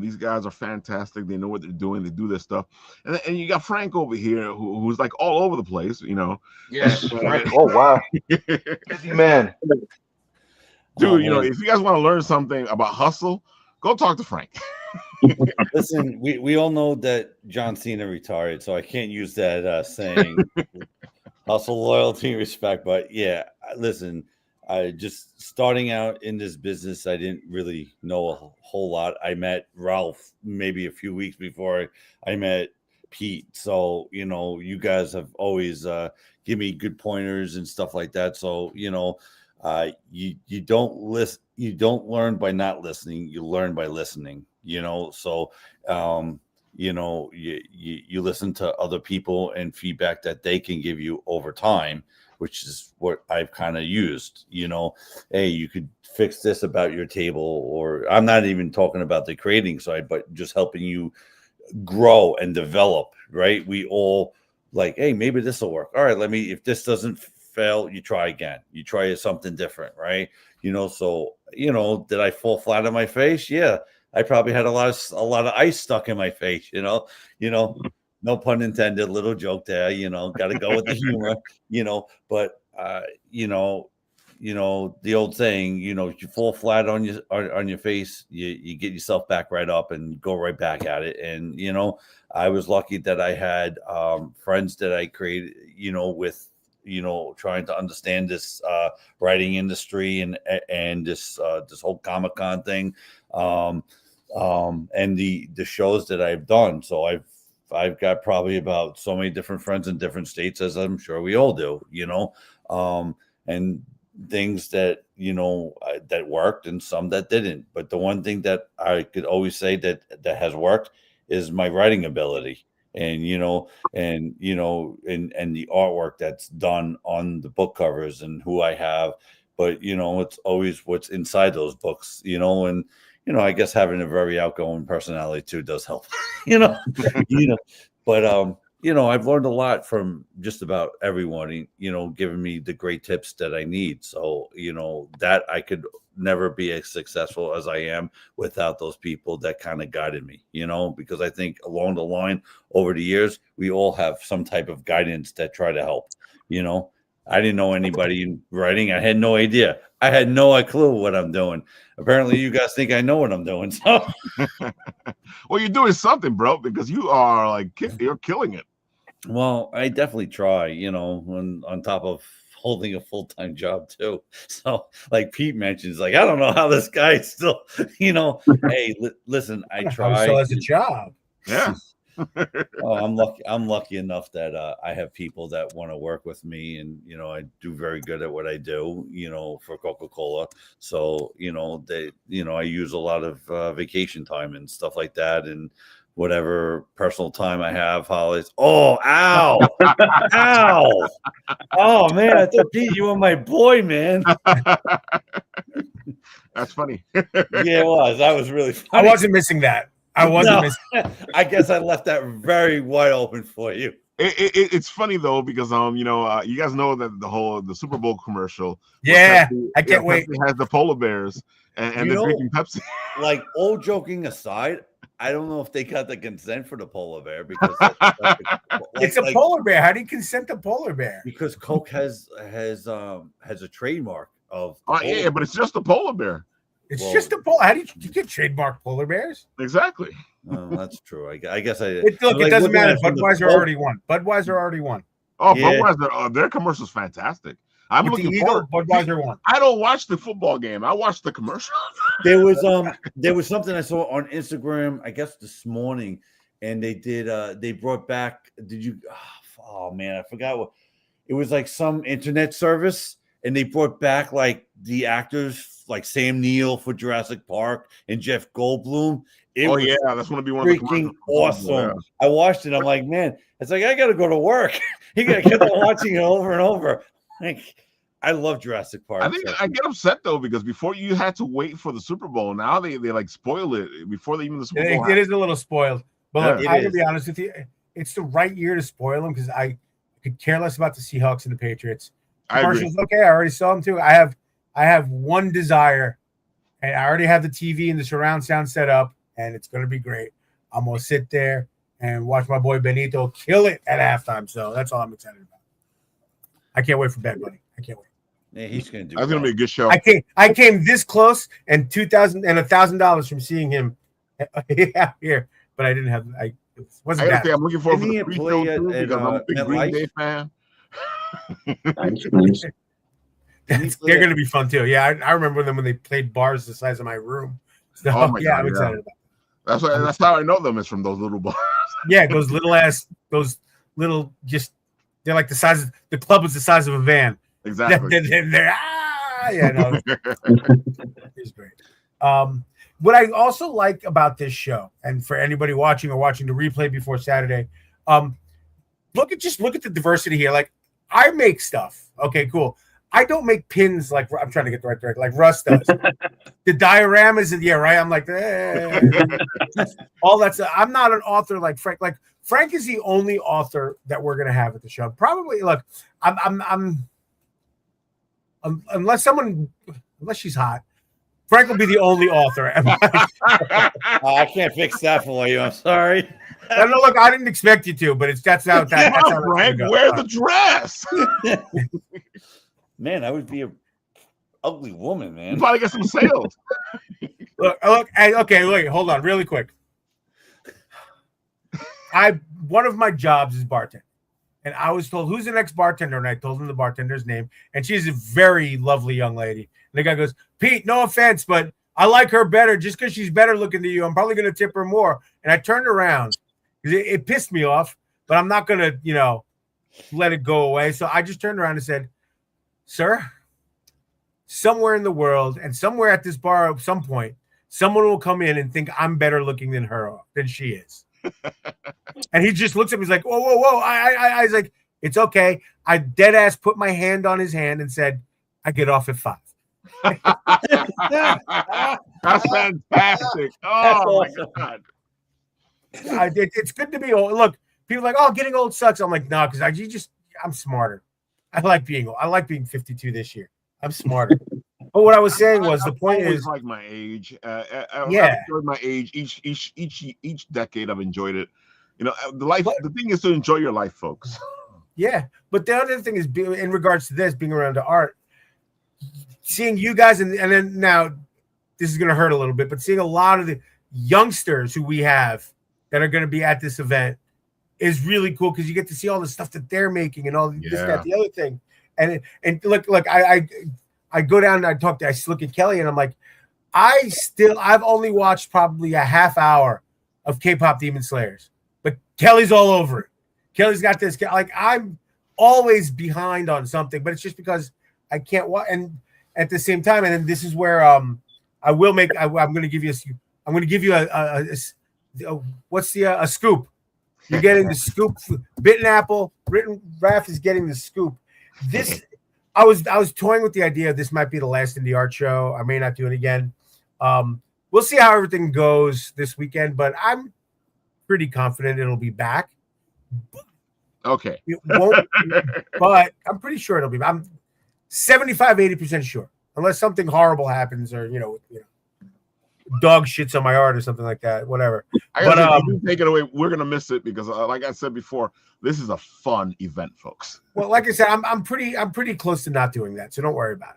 These guys are fantastic. They know what they're doing. They do their stuff, and you got Frank over here who's like all over the place. Yes, Frank. Oh wow, busy man. Dude, if you guys want to learn something about hustle, go talk to Frank. Listen, we all know that John Cena retired, so I can't use that saying hustle, loyalty, respect. But yeah, listen, I just starting out in this business, I didn't really know a whole lot. I met Ralph maybe a few weeks before I met Pete. So, you guys have always give me good pointers and stuff like that. So, you don't listen, you don't learn by not listening, you learn by listening, so you listen to other people and feedback that they can give you over time, which is what I've kind of used. Hey, you could fix this about your table, or I'm not even talking about the creating side, but just helping you grow and develop, right? We all like, hey, maybe this will work. All right, if this doesn't fail, you try again. You try something different, right? So did I fall flat on my face? Yeah, I probably had a lot of ice stuck in my face. No pun intended. Little joke there. Got to go with the humor. But the old saying. If you fall flat on your face, you get yourself back right up and go right back at it. And I was lucky that I had friends that I created. With trying to understand this writing industry and this whole Comic-Con thing, and the shows that I've done. So I've got probably about so many different friends in different states, as I'm sure we all do, and things that that worked and some that didn't. But the one thing that I could always say that has worked is my writing ability. And and the artwork that's done on the book covers and who I have, but it's always what's inside those books, and I guess having a very outgoing personality too does help, but I've learned a lot from just about everyone, giving me the great tips that I need. So, that I could never be as successful as I am without those people that kind of guided me, because I think along the line over the years, we all have some type of guidance that try to help. I didn't know anybody in writing. I had no idea. I had no clue what I'm doing. Apparently you guys think I know what I'm doing. So well, you're doing something, bro, because you are you're killing it. Well, I definitely try, on top of holding a full-time job too. So like Pete mentions, I don't know how this guy still, hey, listen, I try. Still has a job. Yeah. Oh, I'm lucky enough that I have people that want to work with me, and I do very good at what I do, for Coca-Cola. So they I use a lot of vacation time and stuff like that, and whatever personal time I have, holidays. Oh, ow, ow! Oh man, I thought Pete, you were my boy, man. That's funny. Yeah, it was. That was really funny. I wasn't missing that. I guess I left that very wide open for you. It's funny though, because you guys know that the Super Bowl commercial. Yeah, I can't wait. Pepsi has the polar bears and they're drinking Pepsi. Like, all joking aside, I don't know if they got the consent for the polar bear, because it's polar bear. How do you consent to polar bear? Because Coke has a trademark of. Yeah, but it's just a polar bear. It's just a polar. How do you get trademark polar bears? Exactly. That's true. I guess I. Look, it doesn't matter. Budweiser already won. Budweiser already won. Oh, yeah. Budweiser, their commercial's fantastic. I'm looking forward. Budweiser won. I don't watch the football game. I watch the commercial. There was something I saw on Instagram, I guess this morning, and they brought back. Did you? Oh man, I forgot what. It was like some internet service, and they brought back like the actors, like Sam Neill for Jurassic Park and Jeff Goldblum. That's going to be one of the freaking awesome. Yeah. I watched it. I'm like, man, it's like I got to go to work. You got to keep on watching it over and over. Like, I love Jurassic Park. I think I get upset though because before you had to wait for the Super Bowl. Now they like spoil it before even the Super Bowl. It is a little spoiled, but look, I can be honest with you. It's the right year to spoil them because I could care less about the Seahawks and the Patriots. Commercials, okay. I already saw them too. I have one desire, and I already have the TV and the surround sound set up, and it's going to be great. I'm going to sit there and watch my boy Benito kill it at halftime. So that's all I'm excited about. I can't wait for Bad Bunny. I can't wait. Yeah, he's going to do. That's going to be a good show. I came this close and $1,000 from seeing him here, but I didn't have. Wasn't that? I'm looking forward to the pre-show too because I'm a big Green Day fan. They're going to be fun too. Yeah, I remember them when they played bars the size of my room. So, God, I'm excited about it. That's how I know them is from those little bars. Yeah, those little they're like the size of the club was the size of a van. Exactly. It's great. What I also like about this show, and for anybody watching the replay before Saturday, look at the diversity here. Like, I make stuff. Okay, cool. I don't make pins like I'm trying to get the right direction, like Russ does. The dioramas, right? I'm like, all that stuff. I'm not an author like Frank. Like, Frank is the only author that we're gonna have at the show. Probably, look, I'm unless she's hot, Frank will be the only author. I can't fix that for you. I'm sorry. No, look, I didn't expect you to, but that's how Frank, wear the dress. Man, I would be an ugly woman, man. You probably get some sales. Look, okay, wait, hold on, really quick. One of my jobs is bartender, and I was told who's the next bartender, and I told him the bartender's name, and she's a very lovely young lady. And the guy goes, Pete, no offense, but I like her better just because she's better looking than you. I'm probably going to tip her more. And I turned around because it pissed me off, but I'm not going to, let it go away. So I just turned around and said, sir, somewhere in the world and somewhere at this bar at some point, someone will come in and think I'm better looking than she is. And he just looks at me, he's like, whoa. I was like, it's okay. I dead ass put my hand on his hand and said, I get off at 5. That's fantastic. Oh, my God. It's good to be old. Look, people are like, getting old sucks. I'm like, no, because I'm smarter. I like being 52 this year. I'm smarter. But what I was saying was the point is like my age. I've enjoyed my age. Each decade I've enjoyed it. The thing is to enjoy your life, folks. Yeah, but the other thing is in regards to this being around the art, seeing you guys and then now this is going to hurt a little bit, but seeing a lot of the youngsters who we have that are going to be at this event is really cool because you get to see all the stuff that they're making and all this, that, the other thing. And look, I go down and I look at Kelly and I'm like, I've only watched probably a half hour of K-pop Demon Slayers, but Kelly's all over it. Kelly's got this, like, I'm always behind on something, but it's just because I can't watch. And at the same time, and then this is where I'm going to give you a scoop. You're getting the scoop. Bitten Apple, Raph is getting the scoop. I was toying with the idea this might be the last Indie Art Show. I may not do it again. We'll see how everything goes this weekend, but I'm pretty confident it'll be back. Okay. It won't, but I'm pretty sure it'll be. I'm 75-80% sure, unless something horrible happens or dog shits on my art or something like that. Whatever. If you take it away, we're gonna miss it because, like I said before, this is a fun event, folks. Well, like I said, I'm pretty close to not doing that, so don't worry about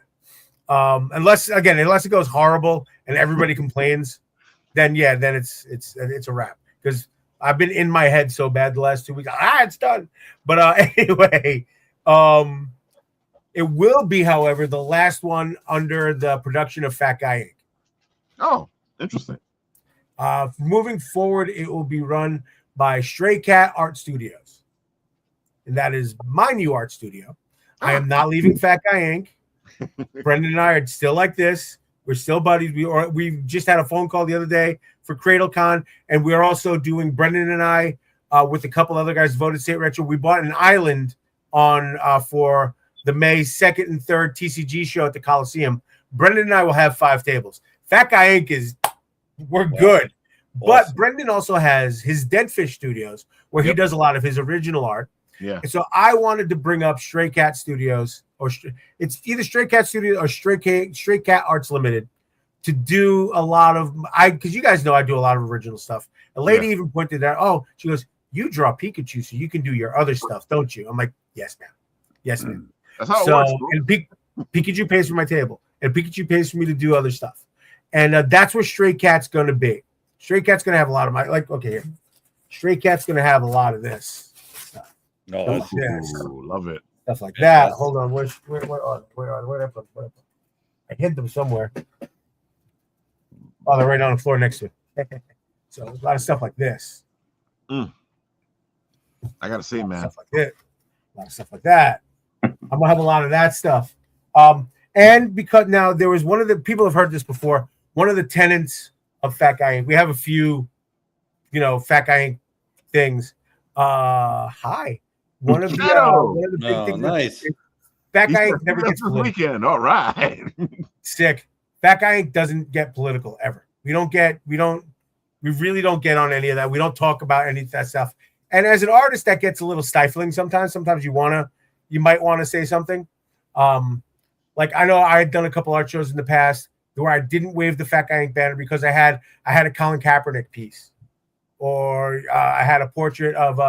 Unless it goes horrible and everybody complains, then it's a wrap. Because I've been in my head so bad the last 2 weeks. It's done. But anyway, it will be, however, the last one under the production of Fat Guy Inc. Oh, interesting. Moving forward, it will be run by Stray Cat Art Studios. And that is my new art studio. I am not leaving Fat Guy Inc. Brendan and I are still like this. We're still buddies. We just had a phone call the other day for CradleCon, and we're also doing, Brendan and I, with a couple other guys, Voted State Retro. We bought an island on for the May 2nd and 3rd TCG show at the Coliseum. Brendan and I will have 5 tables. Fat Guy Inc. We're good. Awesome. But Brendan also has his Dead Fish Studios, where he does a lot of his original art. Yeah. And so I wanted to bring up Stray Cat Studios, or it's either Stray Cat Studios or Stray Cat Arts Limited, to do a lot of because you guys know I do a lot of original stuff. A lady even pointed out, she goes, "You draw Pikachu, so you can do your other stuff, don't you?" I'm like, "Yes, ma'am. Yes, ma'am." That's how it works. And Pikachu pays for my table, and Pikachu pays for me to do other stuff, and that's where Stray Cat's going to be. Stray Cat's going to have a lot of here. Stray Cat's going to have a lot of this. No, that's cool. Love it. Stuff like that. Hold on. Where did I put them? I hid them somewhere. Oh, they're right on the floor next to it. So a lot of stuff like this. I gotta say, man. Stuff like this. A lot of stuff like that. I'm gonna have a lot of that stuff. And because now there was one of the people have heard this before. One of the tenants of Fat Guy Inc. We have a few, Fat Guy Inc. things. Hi. One of the big things. Nice. Fat Guy Inc. never gets political. Weekend. All right. Sick. Fat Guy Inc. doesn't get political ever. We really don't get on any of that. We don't talk about any of that stuff. And as an artist, that gets a little stifling sometimes. Sometimes you might want to say something. Like I know I had done a couple art shows in the past where I didn't wave the Fat Guy Inc. banner because I had a Colin Kaepernick piece, or I had a portrait of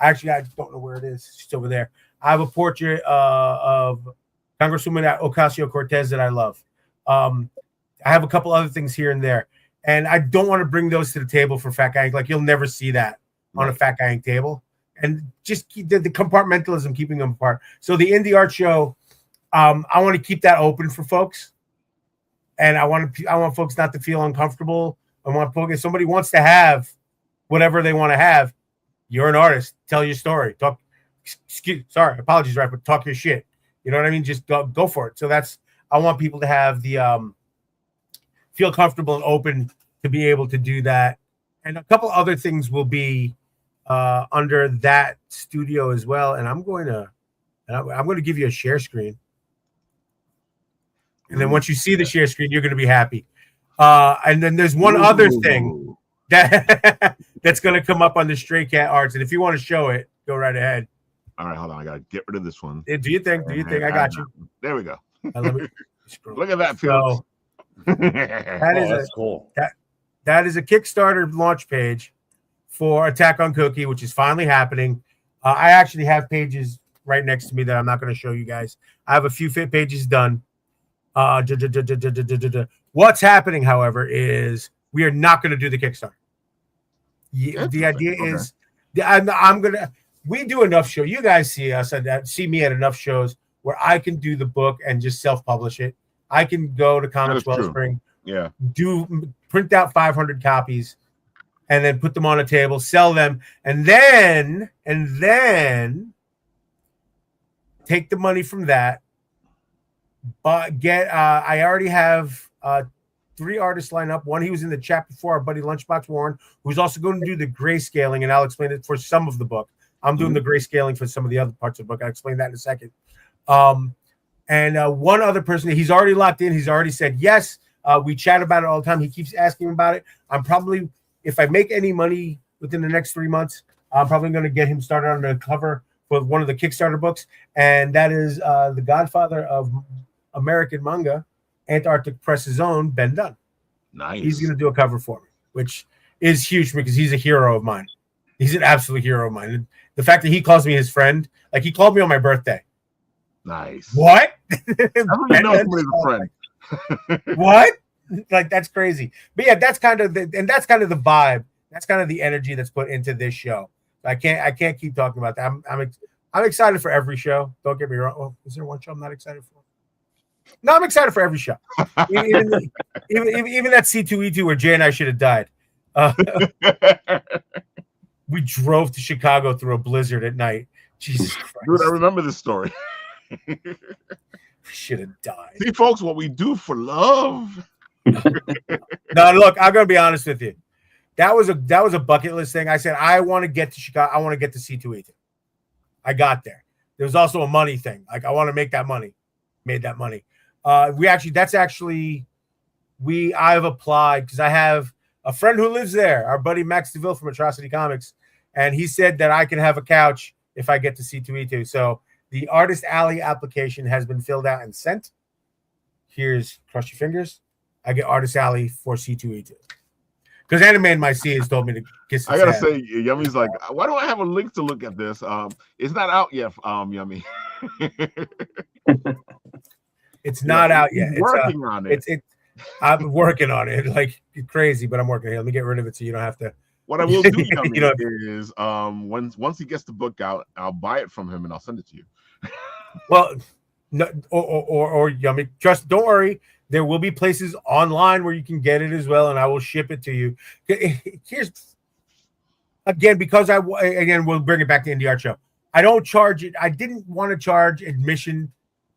I don't know where it is. It's over there. I have a portrait of Congresswoman Ocasio-Cortez that I love. I have a couple other things here and there, and I don't want to bring those to the table for Fat Guy Inc. Like you'll never see that on a Fat Guy Inc. table, and just keep the compartmentalism, keeping them apart. So the Indie Art Show, I want to keep that open for folks, and I want folks not to feel uncomfortable. I want folks, if somebody wants to have whatever they want to have, you're an artist. Tell your story. Apologies, right? But talk your shit. You know what I mean? Just go for it. So I want people to have the feel comfortable and open to be able to do that. And a couple other things will be under that studio as well. And I'm going to give you a share screen. And then once you see the share screen, you're going to be happy. And then there's one other thing that's going to come up on the Stray Cat Arts. And if you want to show it, go right ahead. All right, hold on. I got to get rid of this one. Do you think? I got you. There we go. Let me Look at that, Phil. That's cool. That is a Kickstarter launch page for Attack on Cookie, which is finally happening. I actually have pages right next to me that I'm not going to show you guys. I have a few pages done. What's happening, however, is we are not going to do the Kickstarter. The idea is we do enough shows. You guys see us and see me at enough shows where I can do the book and just self-publish it. I can go to Comics Wellspring, print out 500 copies, and then put them on a table, sell them, and then take the money from that. But I already have 3 artists lined up. One, he was in the chat before, our buddy Lunchbox Warren, who's also going to do the grayscaling, and I'll explain it for some of the book. I'm doing the grayscaling for some of the other parts of the book. I'll explain that in a second. And one other person, he's already locked in. He's already said yes. We chat about it all the time. He keeps asking about it. I'm probably, if I make any money within the next 3 months, I'm probably going to get him started on the cover for one of the Kickstarter books. And that is the godfather of American manga, Antarctic Press's own, Ben Dunn. Nice. He's going to do a cover for me, which is huge because he's a hero of mine. He's an absolute hero of mine. The fact that he calls me his friend, like he called me on my birthday. Nice. What? I don't know somebody's a friend. What? Like, that's crazy. But yeah, that's kind of the vibe. That's kind of the energy that's put into this show. I can't keep talking about that. I'm excited for every show. Don't get me wrong. Oh, is there one show I'm not excited for? No, I'm excited for every show. Even that C2E2 where Jay and I should have died. We drove to Chicago through a blizzard at night. Jesus Christ. Dude, I remember this story. We should have died. See, folks, what we do for love. No, look, I'm gonna be honest with you. That was a bucket list thing. I said I want to get to Chicago. I want to get to C2E2. I got there. There was also a money thing. Like, I want to make that money. Made that money. I've applied because I have a friend who lives there, our buddy Max DeVille from Atrocity Comics, and he said that I can have a couch if I get to C2E2. So the Artist Alley application has been filled out and sent. Here's, cross your fingers, I get Artist Alley for C2E2. Because Anime My C has told me to kiss. I gotta say, Yummy's like, why don't I have a link to look at this? It's not out yet, Yummy. It's not out yet. Working on it. I'm working on it like crazy, but I'm working on it. Let me get rid of it so you don't have to. What I will do, Yummy, is once he gets the book out, I'll buy it from him and I'll send it to you. Well, no, or Yummy, just don't worry. There will be places online where you can get it as well, and I will ship it to you. Here's again, because we'll bring it back to Indie Art Show. I don't charge it. I didn't want to charge admission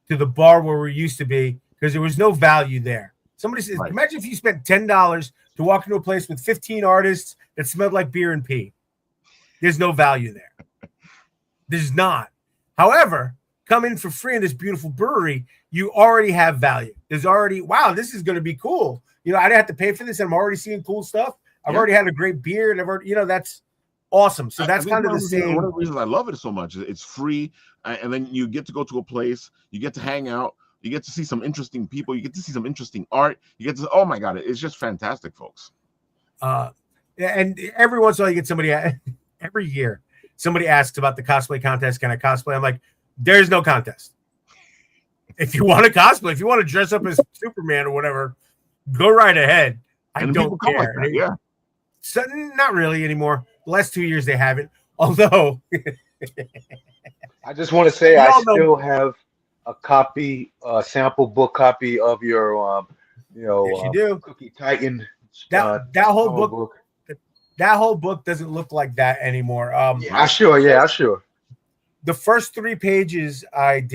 to the bar where we used to be because there was no value there. Somebody says, Imagine if you spent $10 to walk into a place with 15 artists that smelled like beer and pee. There's no value there. There's not. However, come in for free in this beautiful brewery, you already have value. There's already, wow, this is going to be cool. I didn't have to pay for this, and I'm already seeing cool stuff. I've already had a great beer, and I've already, that's awesome. So that's kind of the same. One of the reasons I love it so much is it's free, and then you get to go to a place, you get to hang out, you get to see some interesting people, you get to see some interesting art, you get to, oh my God, it's just fantastic, folks. And every once in a while you get somebody, every year, somebody asks about the cosplay contest. Can I cosplay? I'm like, there's no contest. If you want to cosplay, if you want to dress up as Superman or whatever, go right ahead. I don't care. Like that, yeah. So, not really anymore. The last 2 years they haven't. Although I just want to say I still have a copy, a sample book copy of your yes, you do. Cookie Titan. That whole book. That whole book doesn't look like that anymore. Yeah, sure. The first 3 pages I've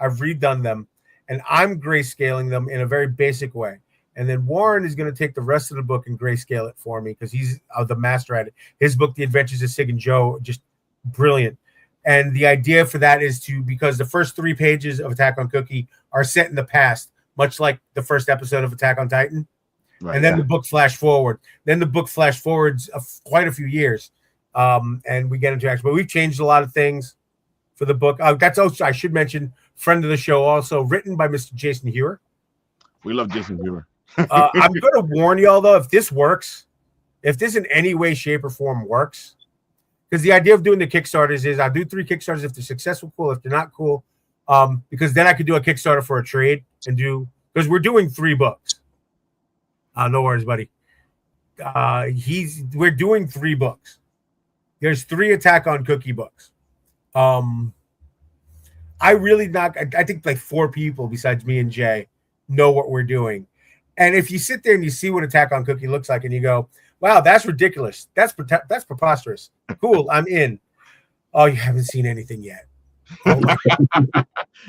redone them, and I'm grayscaling them in a very basic way. And then Warren is going to take the rest of the book and grayscale it for me because he's the master at it. His book, The Adventures of Sig and Joe, just brilliant. And the idea for that is because the first 3 pages of Attack on Cookie are set in the past, much like the first episode of Attack on Titan. Right, and then the book flash forward. Then the book flash forwards quite a few years. And we get into action. But we've changed a lot of things for the book. That's also, I should mention, friend of the show, also written by Mr. Jason Hewer. We love Jason Hewer. I'm going to warn y'all, though, if this works, if this in any way, shape, or form works, because the idea of doing the Kickstarters is I'll do 3 Kickstarters. If they're successful, cool. If they're not, cool. Because then I could do a Kickstarter for a trade and because we're doing 3 books. No worries, buddy. We're doing 3 books. There's 3 Attack on Cookie books. I think like 4 people besides me and Jay know what we're doing. And if you sit there and you see what Attack on Cookie looks like and you go, wow, that's ridiculous. That's preposterous. Cool, I'm in. Oh, you haven't seen anything yet. Oh,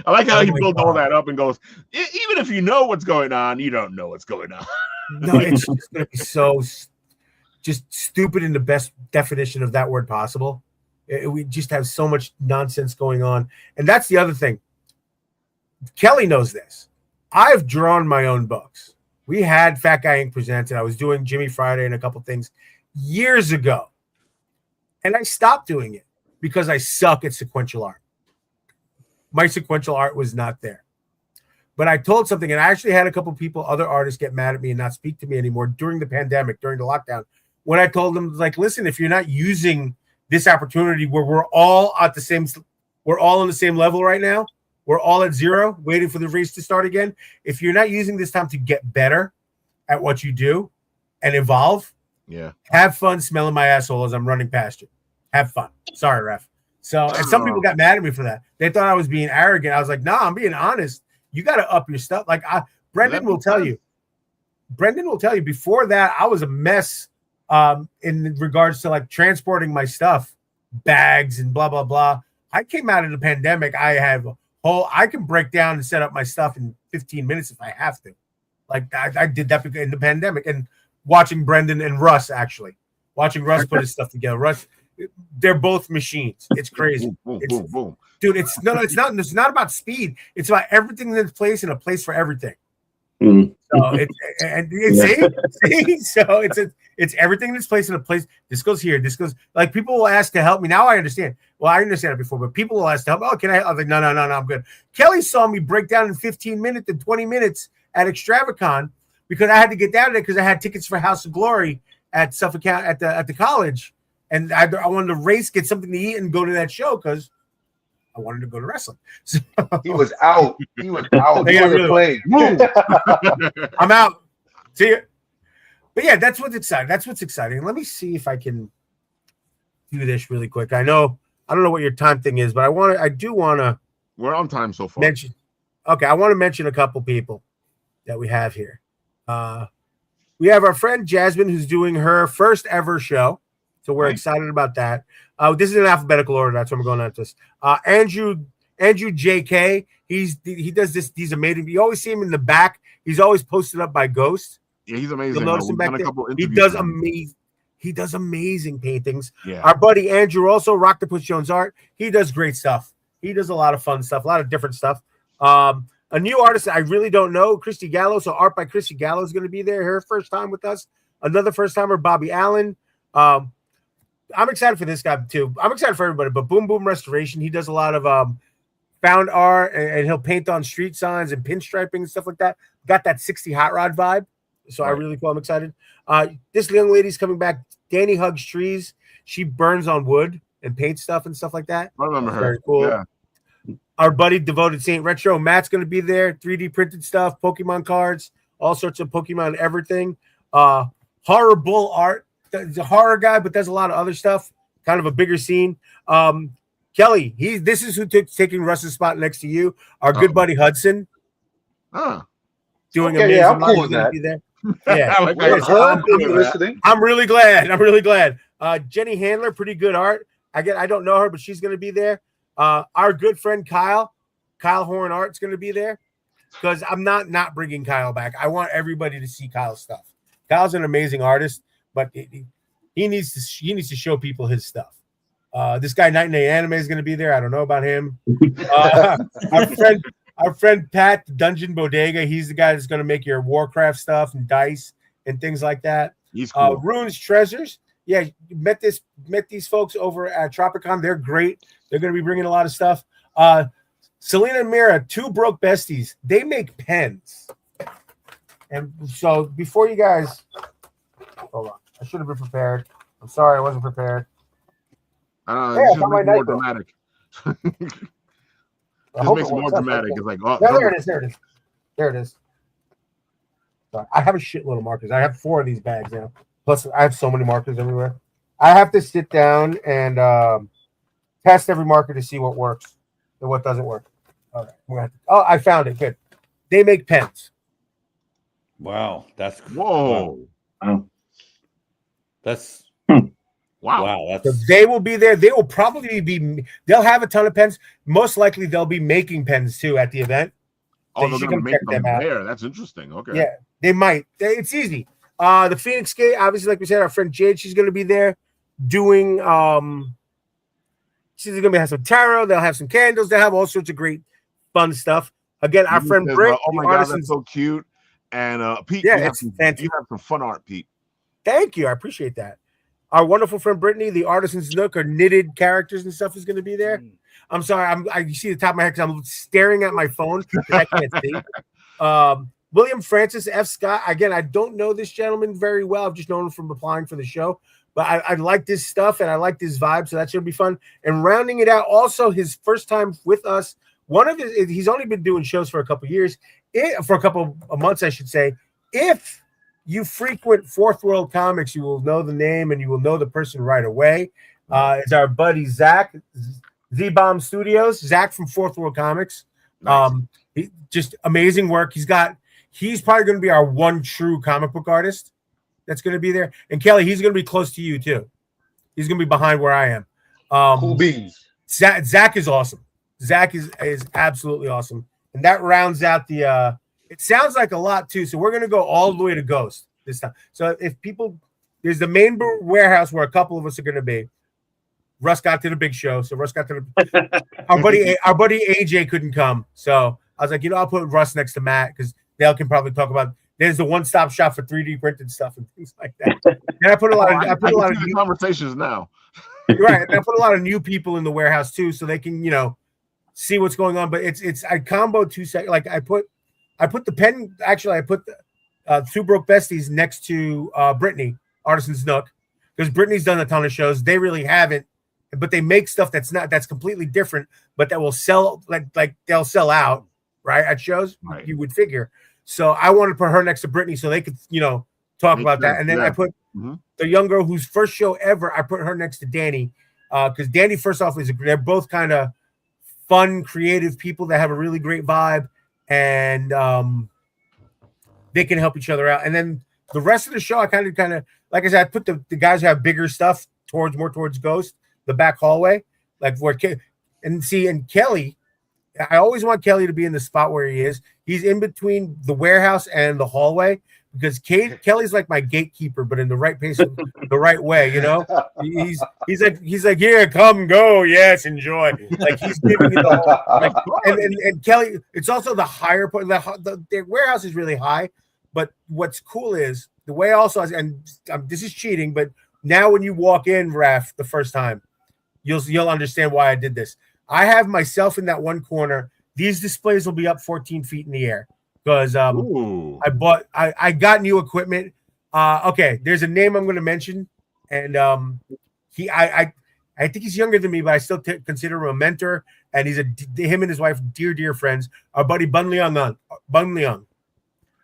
I like how he built all that up and goes, even if you know what's going on, you don't know what's going on. No, it's just going to be so just stupid in the best definition of that word possible. We just have so much nonsense going on. And that's the other thing. Kelly knows this. I've drawn my own books. We had Fat Guy Inc. presented. I was doing Jimmy Friday and a couple things years ago. And I stopped doing it because I suck at sequential art. My sequential art was not there. But I told something, and I actually had a couple people, other artists, get mad at me and not speak to me anymore during the pandemic, during the lockdown, when I told them, like, listen, if you're not using this opportunity where we're all on the same level right now, we're all at zero, waiting for the race to start again. If you're not using this time to get better at what you do and evolve, have fun smelling my asshole as I'm running past you. Have fun. Sorry, ref. So, and some people got mad at me for that. They thought I was being arrogant. I was like, nah, I'm being honest. You got to up your stuff. Like, Brendan will tell you. Brendan will tell you, before that, I was a mess in regards to like transporting my stuff, bags and blah, blah, blah. I came out of the pandemic. I can break down and set up my stuff in 15 minutes if I have to. Like I did that in the pandemic, and watching Brendan and Russ, actually watching Russ put his stuff together. Russ, they're both machines. It's crazy. Boom. Dude, it's not about speed. It's about everything in place and a place for everything. So it's everything in its place and a place. This goes here. This goes, like, people will ask to help me. Now I understand. Well, I understand it before, but people will ask to help. Oh, can I? I was like, no, I'm good. Kelly saw me break down in 15 minutes and 20 minutes at Extravacon because I had to get down there because I had tickets for House of Glory at Suffolk at the college, and I wanted to race, get something to eat, and go to that show because I wanted to go to wrestling. So he was out. He was playing. I'm out. See you. But yeah, that's what's exciting. Let me see if I can do this really quick. I don't know what your time thing is, but I do want to. We're on time so far. I want to mention a couple people that we have here. We have our friend Jasmine, who's doing her first ever show. So we're excited about that. This is in alphabetical order. That's why we're going at this. Andrew JK. He does this. He's amazing. You always see him in the back. He's always posted up by Ghost. Yeah, he's amazing. You'll notice him back there. He does amazing paintings. Yeah. Our buddy Andrew, also Rocktopus Jones Art. He does great stuff. He does a lot of fun stuff, a lot of different stuff. A new artist I really don't know, Christy Gallo. So Art by Christy Gallo is going to be there. Her first time with us. Another first timer, Bobby Allen. I'm excited for this guy too. I'm excited for everybody, but Boom Boom Restoration, he does a lot of found art, and he'll paint on street signs and pinstriping and stuff like that. Got that 60 Hot Rod vibe. So I'm excited. This young lady's coming back. Danny Hugs Trees. She burns on wood and paints stuff and stuff like that. I remember her. Very cool. Yeah. Our buddy Devoted Saint Retro, Matt's going to be there. 3D printed stuff, Pokemon cards, all sorts of Pokemon everything. Horror Bull Art. He's a horror guy, but does a lot of other stuff. Kind of a bigger scene. Kelly, this is who taking Russ's spot next to you. Our good buddy Hudson. Doing amazing. I'm cool with that. Be there. Yeah, I'm really glad. Jenny Handler, pretty good art. I don't know her, but she's going to be there. Our good friend Kyle Horn Art's going to be there because I'm not bringing Kyle back. I want everybody to see Kyle's stuff. Kyle's an amazing artist, but he needs to show people his stuff. This guy Night and Day Anime is going to be there. I don't know about him. Our friend Pat, the Dungeon Bodega, he's the guy that's going to make your Warcraft stuff and dice and things like that. He's cool. Runes Treasures. Yeah, you met these folks over at Tropicon. They're great. They're going to be bringing a lot of stuff. Selena and Mira, two broke besties. They make pens. And so before you guys, hold on. I should have been prepared. I'm sorry, I wasn't prepared. This should make more dramatic. This makes it more dramatic. It's like, there it is. Sorry. I have a shitload of markers. I have 4 of these bags now. Plus, I have so many markers everywhere. I have to sit down and test every marker to see what works and what doesn't work. All right. I found it. Good. They make pens. Wow. That's whoa. Wow. That's wow. So they will be there. They will probably they'll have a ton of pens. Most likely they'll be making pens too at the event. So they're going to make them there. That's interesting. Okay. Yeah, they might. It's easy. The Phoenix Gate, obviously, like we said, our friend Jade, she's going to be there doing. She's going to have some tarot. They'll have some candles. They'll have all sorts of great, fun stuff. Again, our friend Britt. Oh my God, that's so cute. And Pete, yeah, you have some fun art, Pete. Thank you. I appreciate that. Our wonderful friend Brittany, the Artisan's Nook, or knitted characters and stuff, is going to be there. I'm sorry, you see the top of my head because I'm staring at my phone because I can't see. William Francis F. Scott. Again, I don't know this gentleman very well. I've just known him from applying for the show. But I like this stuff and I like this vibe, so that should be fun. And rounding it out, also his first time with us one of his, he's only been doing shows for a couple of years, for a couple of months, I should say. If you frequent Fourth World Comics, you will know the name and you will know the person right away. It's our buddy Zach, Z-Bomb Studios, Zach from Fourth World Comics. Nice. Just amazing work. He's probably going to be our one true comic book artist that's going to be there. And Kelly, he's going to be close to you too. He's going to be behind where I am. Cool beans. Zach is awesome. Zach is absolutely awesome. And that rounds out the it sounds like a lot too. So we're going to go all the way to Ghost this time. So if people, there's the main warehouse where a couple of us are going to be. Russ got to the big show. So Russ got to the our buddy AJ couldn't come. So I was like, I'll put Russ next to Matt because Dale can probably talk about. There's the one-stop shop for 3D printed stuff and things like that. And I put a lot of new conversations now. Right. And I put a lot of new people in the warehouse too, so they can, see what's going on. But I combo 2 seconds. Like I put the pen. Actually, I put the Two Broke Besties next to Brittany Artisan's Nook because Brittany's done a ton of shows. They really haven't, but they make stuff that's completely different, but that will sell like they'll sell out right at shows. Right. You would figure. So I wanted to put her next to Brittany so they could, talk about that. And then I put the young girl whose first show ever. I put her next to Danny because Danny, first off, they're both kind of fun, creative people that have a really great vibe, and they can help each other out. And then the rest of the show, I kind of like I said, I put the guys who have bigger stuff more towards Ghost, the back hallway, like where and Kelly. I always want Kelly to be in the spot where he is. He's in between the warehouse and the hallway because Kelly's like my gatekeeper, but in the right pace, the right way. He's like, here, come, go, yes, enjoy. Like he's giving you the whole, and Kelly. It's also the higher point. The warehouse is really high, but what's cool is the way also, and this is cheating, but now when you walk in, Raph, the first time, you'll understand why I did this. I have myself in that one corner. These displays will be up 14 feet in the air because I got new equipment. Okay, there's a name I'm going to mention, and I think he's younger than me, but I still consider him a mentor. And he's him and his wife, dear friends. Our buddy Bun Leung.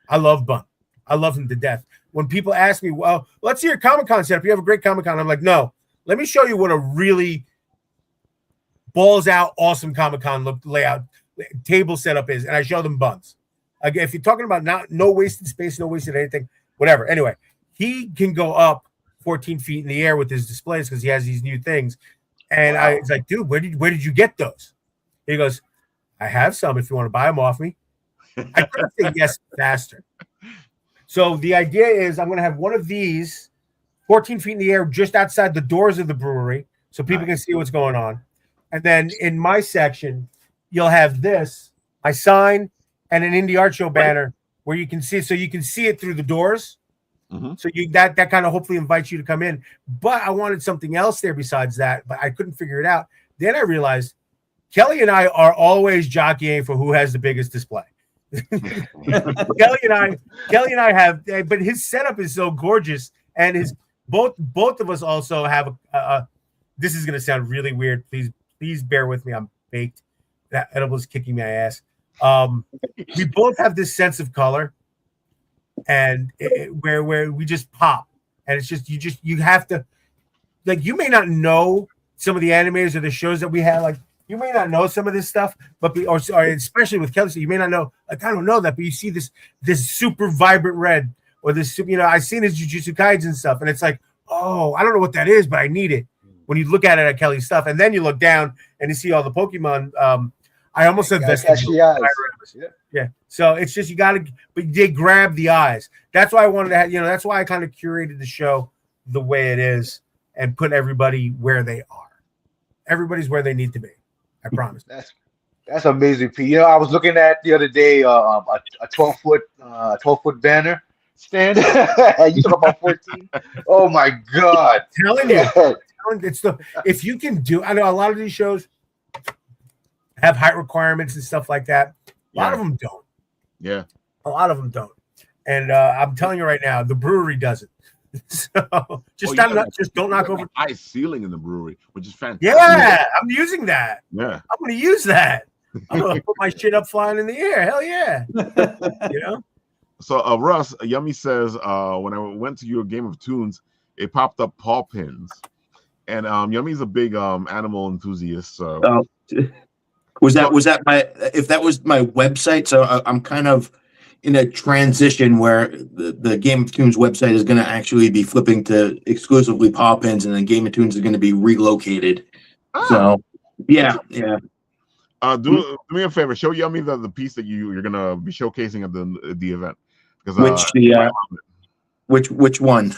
I love Bun. I love him to death. When people ask me, well, let's see your Comic-Con setup. You have a great Comic-Con. I'm like, no, let me show you what a really balls out, awesome Comic-Con look layout table setup is, and I show them Buns. Again, if you're talking about no wasted space, no wasted anything, whatever. Anyway, he can go up 14 feet in the air with his displays because he has these new things. And wow. I was like, dude, where did you get those? He goes, I have some if you want to buy them off me. I couldn't say yes faster. So the idea is I'm going to have one of these 14 feet in the air just outside the doors of the brewery so people can see what's going on. And then in my section, you'll have this, my sign, and an Indie ArtShow banner where you can see, so you can see it through the doors. Mm-hmm. So that kind of hopefully invites you to come in. But I wanted something else there besides that, but I couldn't figure it out. Then I realized Kelly and I are always jockeying for who has the biggest display. Kelly and I have, but his setup is so gorgeous, and his both of us also have a this is going to sound really weird. Please bear with me. I'm baked. That edible's kicking my ass. We both have this sense of color, and where we just pop, and it's just you have to, like, you may not know some of the animators or the shows that we have, like you may not know some of this stuff, but or especially with Kelly, so you may not know. Like, I don't know that, but you see this super vibrant red, or this, I've seen his Jujutsu Kaisen stuff, and it's like, oh, I don't know what that is, but I need it. When you look at it at Kelly's stuff, and then you look down and you see all the Pokemon. I almost said Destefano. Yeah. So it's just, but they grab the eyes. That's why I wanted to have, that's why I kind of curated the show the way it is and put everybody where they are. Everybody's where they need to be. I promise. That's amazing, Pete. I was looking at the other day a 12-foot banner stand. You talk about 14. Oh my God! I'm telling you, if you can do. I know a lot of these shows have height requirements and stuff like that. A lot of them don't. Yeah, a lot of them don't. And I'm telling you right now, the brewery doesn't. So just don't knock over high ceiling in the brewery, which is fantastic. Yeah, I'm using that. Yeah, I'm going to use that. I'm gonna put my shit up flying in the air. Hell yeah. You know? So Russ, Yummy says when I went to your game of Toons, it popped up paw pins. And Yummy's a big animal enthusiast. So was that my if that was my website? So I'm kind of in a transition where the Game of Toons website is going to actually be flipping to exclusively paw pins, and then Game of Toons is going to be relocated. So yeah. Do me a favor, show Yummy the piece that you're gonna be showcasing at the event. Because which one?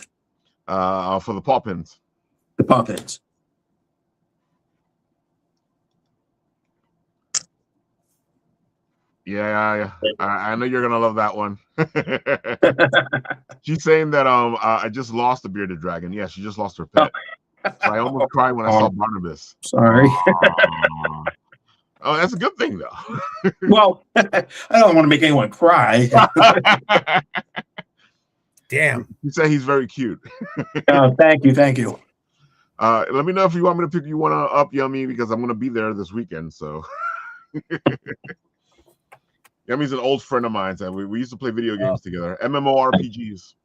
For the paw pins. The paw pins. Yeah. I know you're gonna love that one. She's saying that I just lost the bearded dragon. Yeah, she just lost her pet. So I almost cried when I saw Barnabas. Sorry. Oh, that's a good thing though. Well, I don't want to make anyone cry. Damn. You say he's very cute. Thank you. Let me know if you want me to pick you one up, Yummy, because I'm gonna be there this weekend. So Yummy's an old friend of mine, and we used to play video games together, MMORPGs.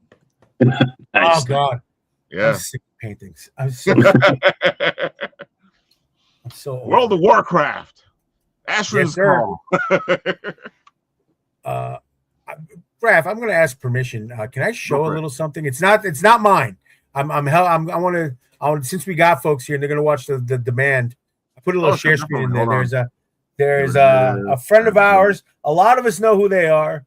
Nice. Oh God. Yeah. I'm sick of paintings. I'm so World of Warcraft. Asher's Call. Raph, I'm going to ask permission. Can I show a little something? It's not mine. I want to. Since we got folks here and they're going to watch the demand. I put a little share screen in there. There's a friend of ours. A lot of us know who they are.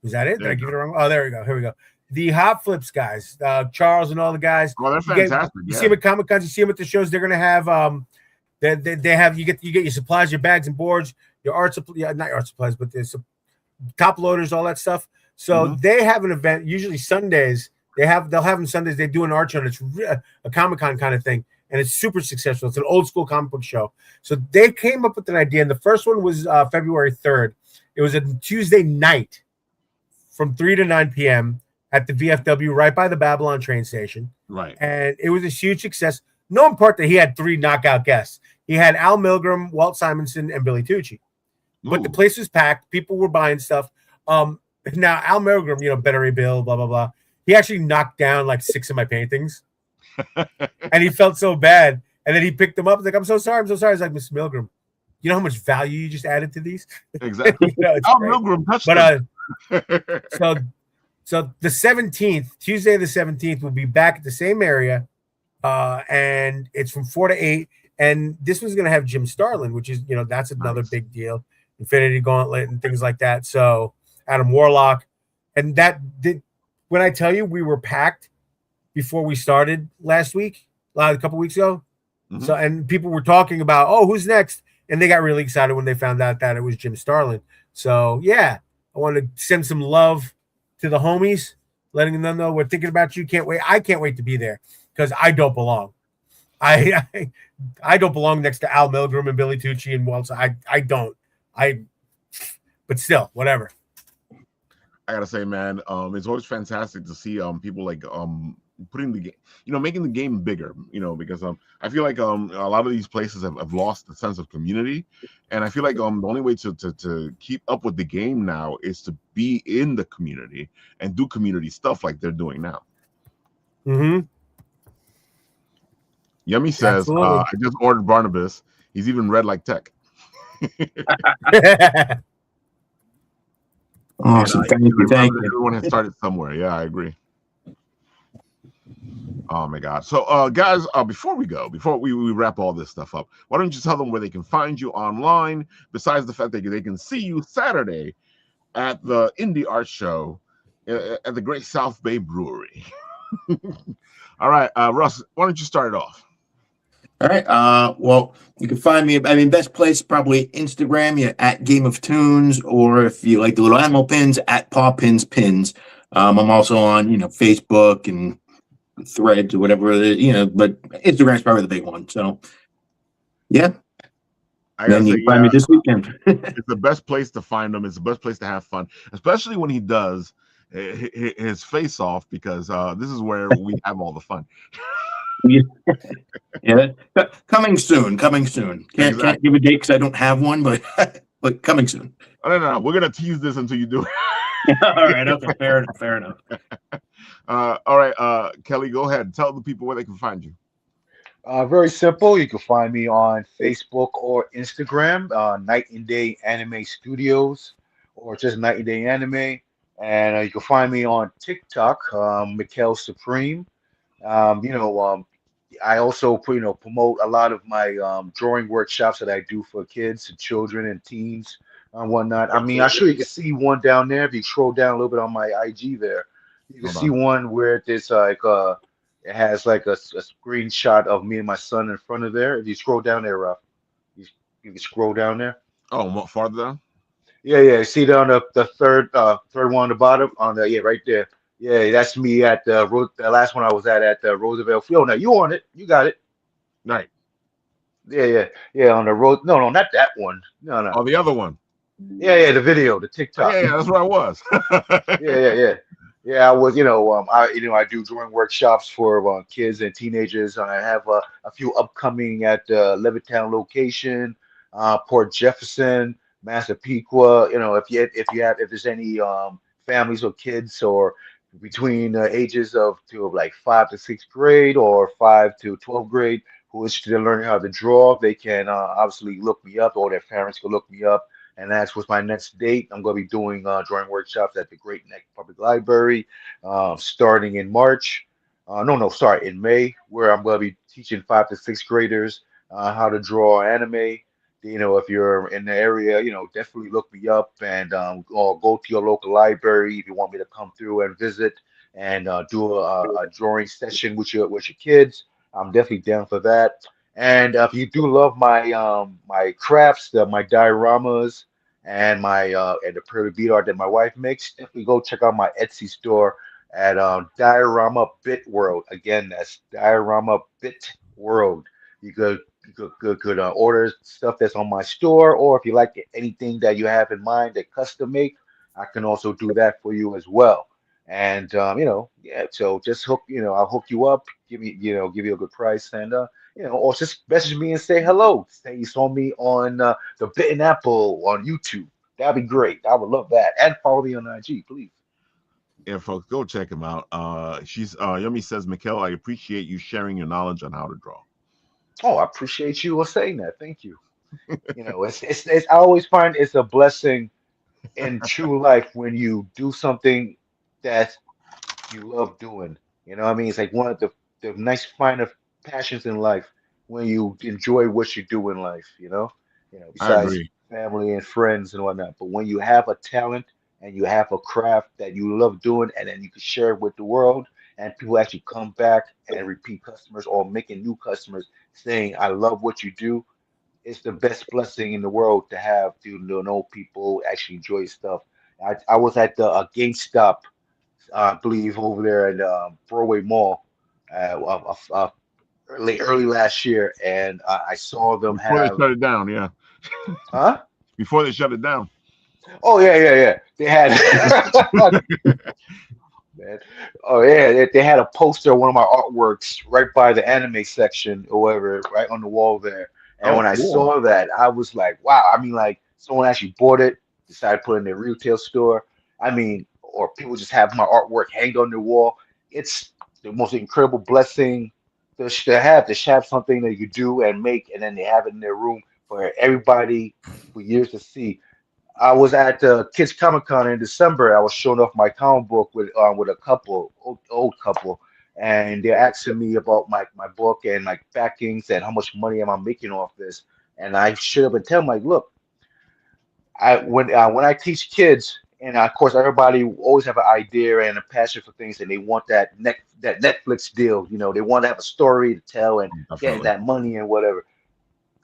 Is that it? Did I give it wrong? Oh, there we go. Here we go. The Hot Flips guys, Charles and all the guys. Oh, they're fantastic. You see them at Comic Cons. You see them at the shows. They're going to have they have you get your supplies, your bags and boards, your not art supplies, but there's some top loaders, all that stuff. So they have an event usually Sundays. They'll have them Sundays. They do an art show. And it's a Comic Con kind of thing, and it's super successful. It's an old school comic book show. So they came up with an idea, and the first one was February 3rd. It was a Tuesday night from 3 to 9 p.m. at the VFW right by the Babylon train station. Right. And it was a huge success. No, in part that he had 3 knockout guests. He had Al Milgrom, Walt Simonson, and Billy Tucci. But the place was packed. People were buying stuff. Now, Al Milgrom, Better Bill, blah, blah, blah. He actually knocked down like 6 of my paintings. And he felt so bad. And then he picked them up. He's like, I'm so sorry. I was like, Mr. Milgrom, you know how much value you just added to these? Exactly. Al Milgrom touched them. So the 17th, Tuesday the 17th, we'll be back at the same area. And it's from 4 to 8. And this was going to have Jim Starlin, which is, that's another big deal. Infinity Gauntlet and things like that. So Adam Warlock. And when I tell you we were packed before we started last week, a couple weeks ago. So, and people were talking about, who's next? And they got really excited when they found out that it was Jim Starlin. So yeah, I want to send some love to the homies, letting them know we're thinking about you. Can't wait. I can't wait to be there because I don't belong. I don't belong next to Al Milgrom and Billy Tucci and Walt. I don't. But still, whatever. I gotta say, man, it's always fantastic to see people like putting the game, making the game bigger, because I feel like a lot of these places have lost the sense of community, and I feel like the only way to keep up with the game now is to be in the community and do community stuff like they're doing now. Yummy says, I just ordered Barnabas. He's even red like tech. Awesome. Thank you. Everyone has started somewhere. Yeah, I agree. Oh my God. So guys, before we wrap all this stuff up, why don't you tell them where they can find you online, besides the fact that they can see you Saturday at the Indie ArtShow at the Great South Bay Brewery. All right, Russ, why don't you start it off? All right. Well, you can find me. Best place probably Instagram, at Game of Toons, or if you like the little animal pins, at Paw Pins Pins. I'm also on, Facebook and Threads or whatever it is, but Instagram's probably the big one. So, yeah. Then you can find me this weekend. It's the best place to find him. It's the best place to have fun, especially when he does his face off, because this is where we have all the fun. Yeah, yeah. Coming soon. Coming soon. Can't Exactly. give a date because I don't have one, but but coming soon. Oh, no. We're gonna tease this until you do it. All right. Okay. Fair enough. Fair enough. All right, Kelly, go ahead. Tell the people where they can find you. Very simple. You can find me on Facebook or Instagram, Night and Day Anime Studios, or just Night and Day Anime. And you can find me on TikTok, Mikkel Supreme. You know, I also promote a lot of my drawing workshops that I do for kids and children and teens and whatnot. I mean, I'm sure you can see one down there if you scroll down a little bit on my IG there. You can Hold see on. one where there's like it has like a screenshot of me and my son in front of there. If you scroll down there, Ralph, you can scroll down there. Oh, more farther down. Yeah. See down the third one on the bottom on the right there. Yeah, that's me at the last one I was at the Roosevelt Field. Now you on it? You got it. Right. Yeah. On the road. No, not that one. No. Oh, the other one. Yeah. The video, the Oh, TikTok. yeah, that's where I was. Yeah. Yeah, I was, I do drawing workshops for kids and teenagers. I have a few upcoming at Levittown location, Port Jefferson, Massapequa. If there's any families or kids or between ages of like 5 to 6th grade or 5 to 12th grade who are interested in learning how to draw, they can obviously look me up, or their parents can look me up and that's what's my next date. I'm going to be doing drawing workshops at the Great Neck Public Library starting in March. No, sorry, in May, where I'm going to be teaching 5 to 6th graders how to draw anime. If you're in the area, definitely look me up and or go to your local library if you want me to come through and visit and do a drawing session with your kids. I'm definitely down for that. And if you do love my crafts, my dioramas, and my and the prairie bead art that my wife makes, definitely go check out my Etsy store at Diorama Bit World. Again, that's Diorama Bit World. You could order stuff that's on my store, or if you like anything that you have in mind that custom make, I can also do that for you as well. And yeah. So just I'll hook you up, give you a good price, and or just message me and say hello. Say you saw me on the Bitten Apple on YouTube. That'd be great. I would love that. And follow me on IG, please. Yeah, folks, go check him out. She's Yummy says, Mikkel, I appreciate you sharing your knowledge on how to draw. Oh, I appreciate you for saying that. Thank you. It's I always find it's a blessing in true life when you do something that you love doing. You know what I mean? It's like one of the nice find of passions in life when you enjoy what you do in life, I besides agree. family and friends and whatnot. But when you have a talent and you have a craft that you love doing and then you can share it with the world and people actually come back and repeat customers or making new customers saying, I love what you do, it's the best blessing in the world to have to know people actually enjoy your stuff. I was at the GameStop I believe over there at Broadway Mall early last year, and I saw them Before they have, shut it down, yeah. huh? Before they shut it down. Oh yeah. They had, man. Oh yeah, they had a poster of one of my artworks right by the anime section or whatever, right on the wall there. And Oh, when I cool. saw that, I was like, wow. I mean, like someone actually bought it, decided to put it in their retail store. I mean, or people just have my artwork hanged on their wall. It's the most incredible blessing to have something that you do and make, and then they have it in their room for everybody for years to see. I was at Kids Comic Con in December. I was showing off my comic book with a couple, old couple, and they're asking me about my book and like backings and how much money am I making off this. And I should have been telling them, like, look, when I teach kids, and of course everybody always have an idea and a passion for things, and they want that Netflix deal. They want to have a story to tell and get Definitely. that money and whatever.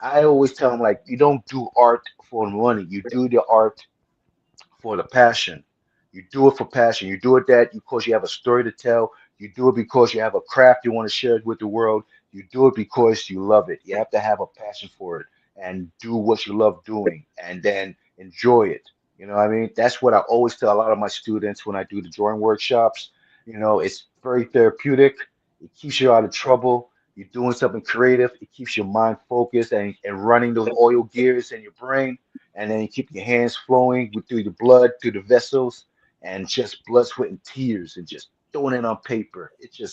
I always tell them like, you don't do art for money. You do the art for the passion. You do it for passion. You do it because you have a story to tell. You do it because you have a craft you want to share with the world. You do it because you love it. You have to have a passion for it and do what you love doing and then enjoy it. You know what I mean? That's what I always tell a lot of my students when I do the drawing workshops. It's very therapeutic. It keeps you out of trouble. You're doing something creative. It keeps your mind focused and running those oil gears in your brain. And then you keep your hands flowing through the blood, through the vessels, and just blood, sweat, and tears, and just throwing it on paper. It's a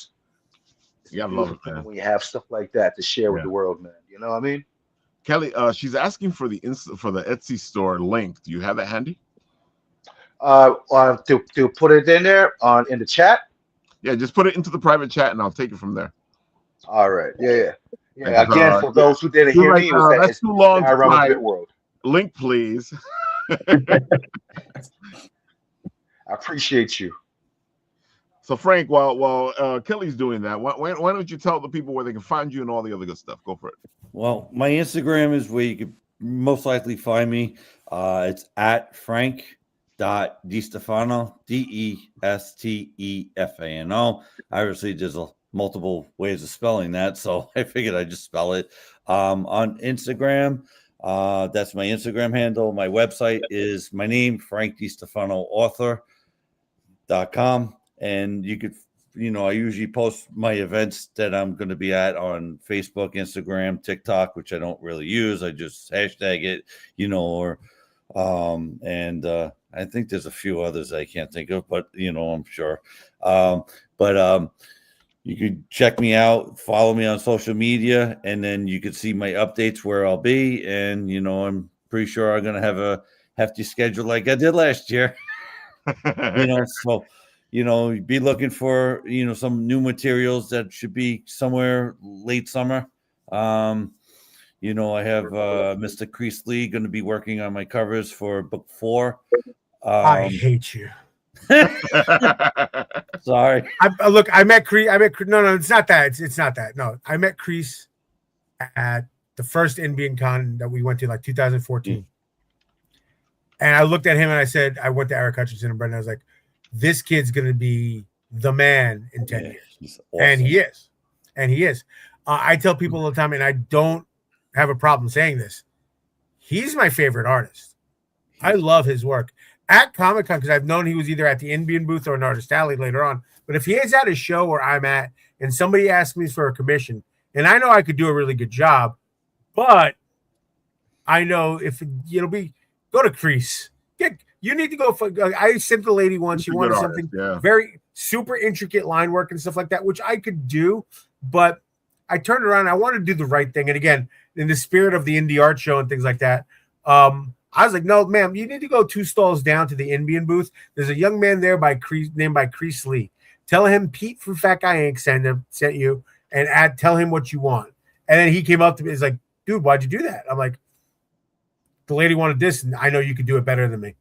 Yeah, I love beautiful it, feeling man. when you have stuff like that to share with Yeah. the world, man. You know what I mean? Kelly, she's asking for the for the Etsy store link. Do you have that handy? To put it in there in the chat. Yeah, just put it into the private chat and I'll take it from there. All right, yeah. Because Again, for yeah, those who didn't she was hear like, me, it was that that's it's too long to Diorama type. Bit World. Link, please. I appreciate you. So Frank, while Kelly's doing that, why don't you tell the people where they can find you and all the other good stuff? Go for it. Well, my Instagram is where you could most likely find me. It's at Frank.Destefano, Destefano. Obviously, there's multiple ways of spelling that, so I figured I'd just spell it. On Instagram, that's my Instagram handle. My website is my name, FrankDestefanoAuthor.com. And you could, I usually post my events that I'm going to be at on Facebook, Instagram, TikTok, which I don't really use. I just hashtag it, and I think there's a few others I can't think of, but I'm sure. But you could check me out, follow me on social media, and then you could see my updates where I'll be. And I'm pretty sure I'm going to have a hefty schedule like I did last year. So be looking for some new materials that should be somewhere late summer. I have Mr. Crease Lee going to be working on my covers for book 4. I hate you. Sorry. I met Crease. No, it's not that. It's not that. No, I met Crease at the first Indian Con that we went to, like 2014. And I looked at him and I said, I went to Eric Hutchinson and Brendan. I was like, this kid's going to be the man in 10 years. He's awesome. And he is. I tell people all the time, and I don't have a problem saying this, he's my favorite artist. I love his work. At Comic-Con, because I've known he was either at the Indian booth or an Artist Alley later on, but if he is at a show where I'm at and somebody asks me for a commission, and I know I could do a really good job, but I know if it'll be, go to Crease. You need to go for. I sent the lady one. She wanted something very super intricate line work and stuff like that, which I could do, but I turned around. I wanted to do the right thing, and again, in the spirit of the Indie Art Show and things like that, I was like, "No, ma'am, you need to go 2 stalls down to the Indian booth. There's a young man there named Crease Lee. Tell him Pete from Fat Guy Inc. sent you, and tell him what you want." And then he came up to me. He's like, "Dude, why'd you do that?" I'm like, "The lady wanted this, and I know you could do it better than me."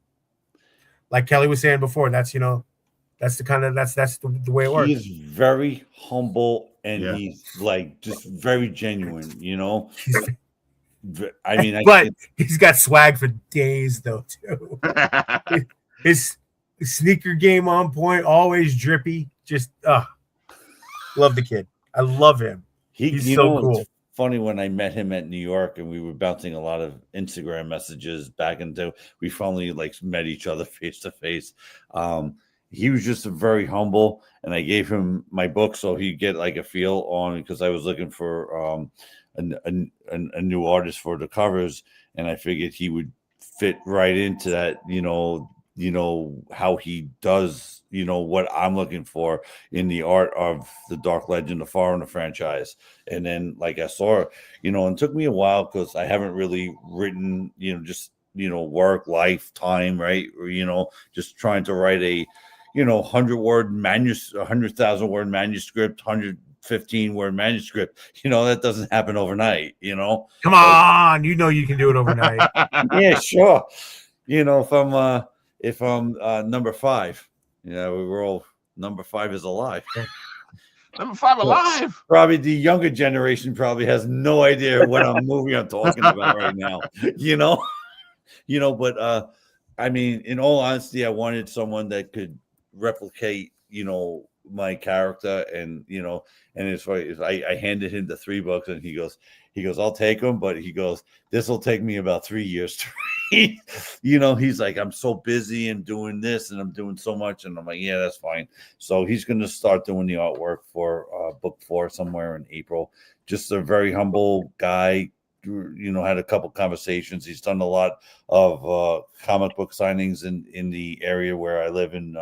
Like Kelly was saying before, that's that's the way it works. He's very humble and he's like just very genuine, I mean, but he's got swag for days though too. His sneaker game on point, always drippy. Just love the kid. I love him. He's so cool. Funny, when I met him at New York and we were bouncing a lot of Instagram messages back until we finally met each other face to face. He was just very humble, and I gave him my book so he'd get a feel on, because I was looking for a new artist for the covers, and I figured he would fit right into that, how he does, what I'm looking for in the art of the Dark Legend of Foreigner franchise. And then I saw, and it took me a while because I haven't really written, just, work, life, time, right? Or, just trying to write a, 100,000 word manuscript, 115-word manuscript. That doesn't happen overnight, Come on, you can do it overnight. Yeah, sure. If I'm number 5, we were all number 5 is alive. Number 5 alive. Probably the younger generation probably has no idea what movie I'm talking about right now. But I mean, in all honesty, I wanted someone that could replicate my character, and and it's funny. I handed him the 3 books, and he goes, I'll take them, but he goes, this will take me about 3 years to read. He's like, I'm so busy and doing this, and I'm doing so much, and I'm like, yeah, that's fine. So he's going to start doing the artwork for book 4 somewhere in April. Just a very humble guy. Had a couple conversations. He's done a lot of comic book signings in the area where I live in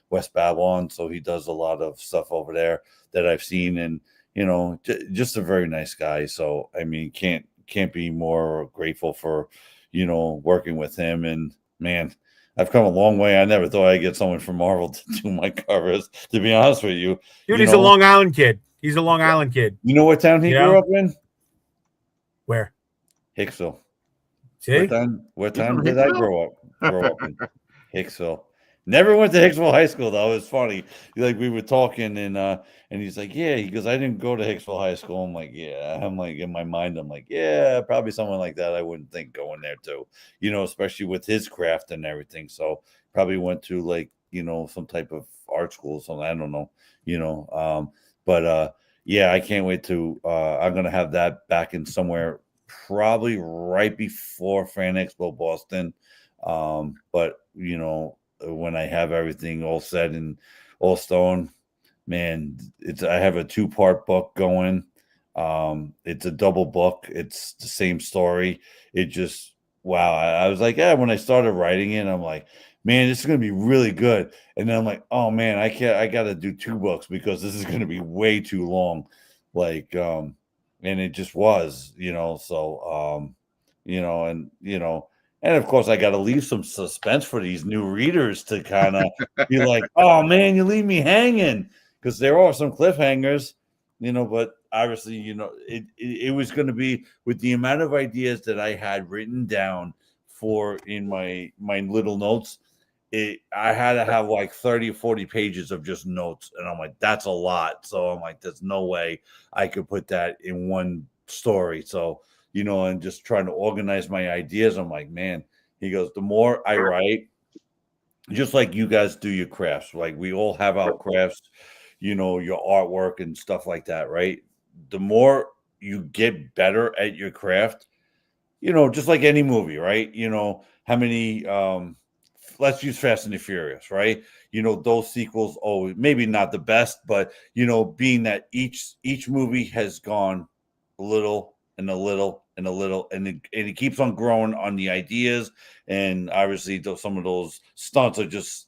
West Babylon. So he does a lot of stuff over there that I've seen, and just a very nice guy. So I mean, can't be more grateful for working with him. And man, I've come a long way. I never thought I'd get someone from Marvel to do my covers, to be honest with you. Dude, he's a Long Island kid. He's a Long Island kid. You know what town he grew up in? Where? Hicksville. See? What town did I grow up in? Hicksville. Never went to Hicksville High School, though. It was funny. Like, we were talking, and he's like, yeah, he goes, I didn't go to Hicksville High School. I'm like, yeah. I'm like, in my mind, I'm like, yeah, probably someone like that I wouldn't think going there too, especially with his craft and everything. So probably went to, like, some type of art school or something. I don't know, but yeah, I can't wait to, I'm going to have that back in somewhere probably right before Fan Expo Boston. But, when I have everything all set and all stone, man, I have a 2-part book going. It's a double book. It's the same story. It just, wow. I was like, when I started writing it, I'm like, man, this is going to be really good. And then I'm like, oh man, I got to do 2 books because this is going to be way too long. Like, and it just was, so, and of course I got to leave some suspense for these new readers to kind of be like, oh man, you leave me hanging, because there are some cliffhangers, but obviously, it was going to be with the amount of ideas that I had written down for in my little notes. I had to have like 30 or 40 pages of just notes. And I'm like, that's a lot. So I'm like, there's no way I could put that in one story. So, and just trying to organize my ideas. I'm like, man, he goes, the more I write, just like you guys do your crafts, like we all have our crafts, your artwork and stuff like that, right? The more you get better at your craft, just like any movie, right? How many, let's use Fast and the Furious, right? Those sequels, maybe not the best, but being that each movie has gone a little and a little and a little, and it keeps on growing on the ideas, and obviously some of those stunts are just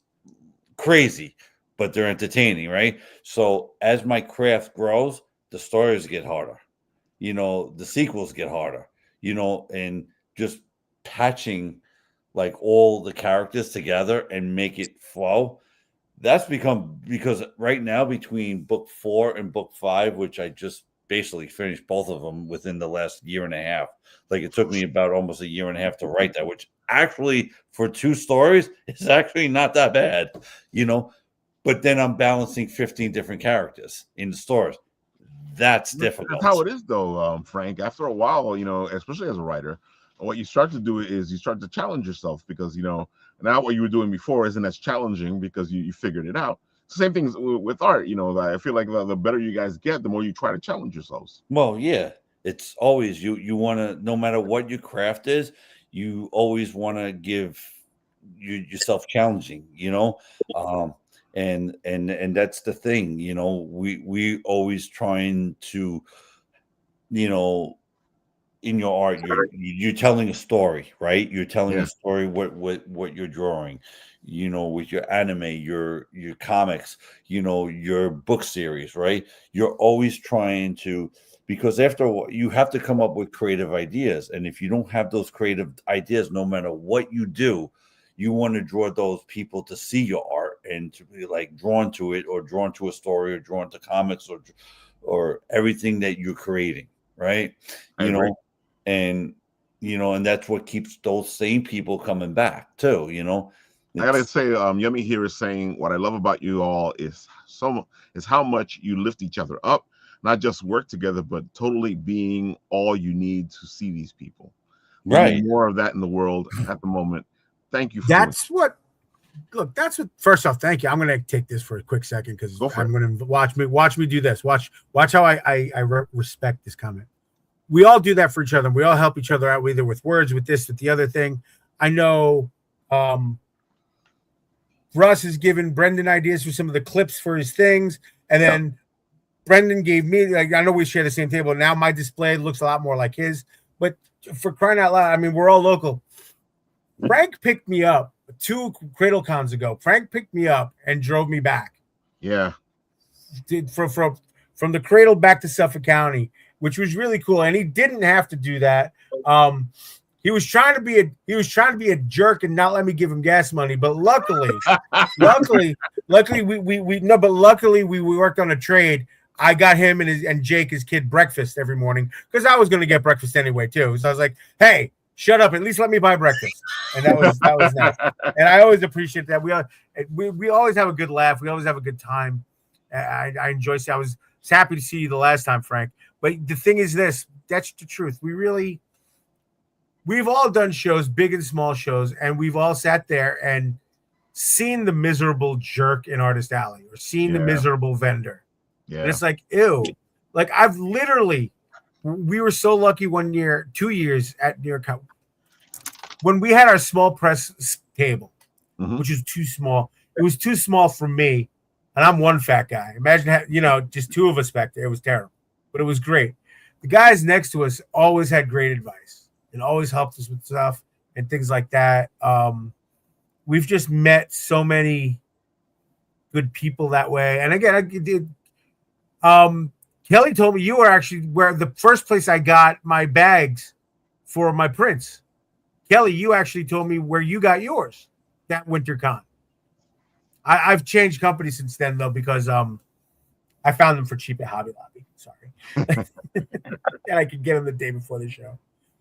crazy, but they're entertaining, right? So as my craft grows, the stories get harder, the sequels get harder, and just patching like all the characters together and make it flow. That's because right now between book 4 and book 5, which I just basically finished both of them within the last year and a half. Like, it took me about almost a year and a half to write that, which actually for 2 stories is actually not that bad, but then I'm balancing 15 different characters in the stories. That's difficult. That's how it is though, Frank. After a while, especially as a writer, what you start to do is you start to challenge yourself, because now what you were doing before isn't as challenging because you figured it out. Same things with art. I feel like the better you guys get, the more you try to challenge yourselves. Well, yeah, it's always you want to, no matter what your craft is, you always want to give yourself challenging, and that's the thing, we always trying to, in your art, you're telling a story, right? You're telling a story, what you're drawing, with your anime, your comics, your book series, right? You're always trying to, because after a while, you have to come up with creative ideas. And if you don't have those creative ideas, no matter what you do, you want to draw those people to see your art and to be like drawn to it, or drawn to a story, or drawn to comics, or everything that you're creating, right? And that's what keeps those same people coming back too. I gotta say, Yummy here is saying, what I love about you all is how much you lift each other up, not just work together, but totally being all you need to see these people. We need more of that in the world at the moment. Thank you. That's what look, that's what. First off, thank you. I'm going to take this for a quick second because I'm going to watch me do this. Watch how I respect this comment. We all do that for each other. We all help each other out, either with words, with this, with the other thing. I know Russ has given Brendan ideas for some of the clips for his things, and then Brendan gave me, like, I know we share the same table. Now my display looks a lot more like his, but for crying out loud, I mean, we're all local. Frank picked me up 2 CradleCons ago. Frank picked me up and drove me back. Yeah. From the Cradle back to Suffolk County, which was really cool. And he didn't have to do that. He was trying to be a jerk and not let me give him gas money. But luckily we worked on a trade. I got him and Jake, his kid, breakfast every morning because I was going to get breakfast anyway too. So I was like, hey, shut up! At least let me buy breakfast, and that was nice. And I always appreciate that. We always have a good laugh. We always have a good time. I enjoy. I was happy to see you the last time, Frank. But the thing is, that's the truth. We've all done shows, big and small shows, and we've all sat there and seen the miserable jerk in Artist Alley or seen the miserable vendor. Yeah, and it's like, ew. Like we were so lucky 2 years at New York when we had our small press table, which is too small. It was too small for me, and I'm one fat guy. Imagine, just 2 of us back there. It was terrible, but it was great. The guys next to us always had great advice and always helped us with stuff and things like that. We've just met so many good people that way. And again, I did. Kelly told me you were actually where the first place I got my bags for my prints. Kelly, you actually told me where you got yours that WinterCon. I've changed companies since then though because I found them for cheap at Hobby Lobby. Sorry, and I could get them the day before the show,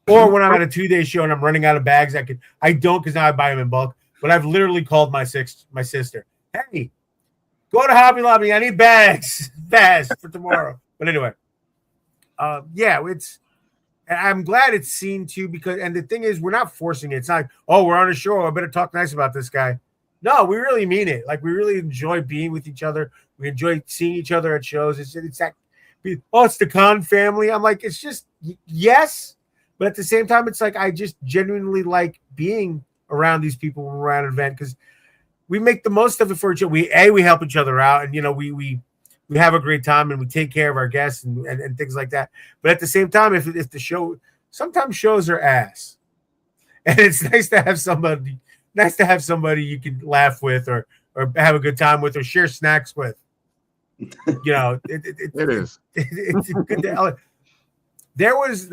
or when I'm at a 2-day show and I'm running out of bags. I don't because now I buy them in bulk. But I've literally called my sister. Hey, go to Hobby Lobby. I need bags fast for tomorrow. But anyway, I'm glad it's seen too and the thing is, we're not forcing it. It's not like, oh, we're on a show, I better talk nice about this guy. No, we really mean it. Like, we really enjoy being with each other. We enjoy seeing each other at shows. It's the Con family. I'm like, it's just, yes, but at the same time, it's like, I just genuinely like being around these people when we're at an event because we make the most of it for each other. We help each other out, and we have a great time and we take care of our guests and things like that. But at the same time, if the show, sometimes shows are ass, and it's nice to have somebody you can laugh with or have a good time with or share snacks with. It is. It's good to, there's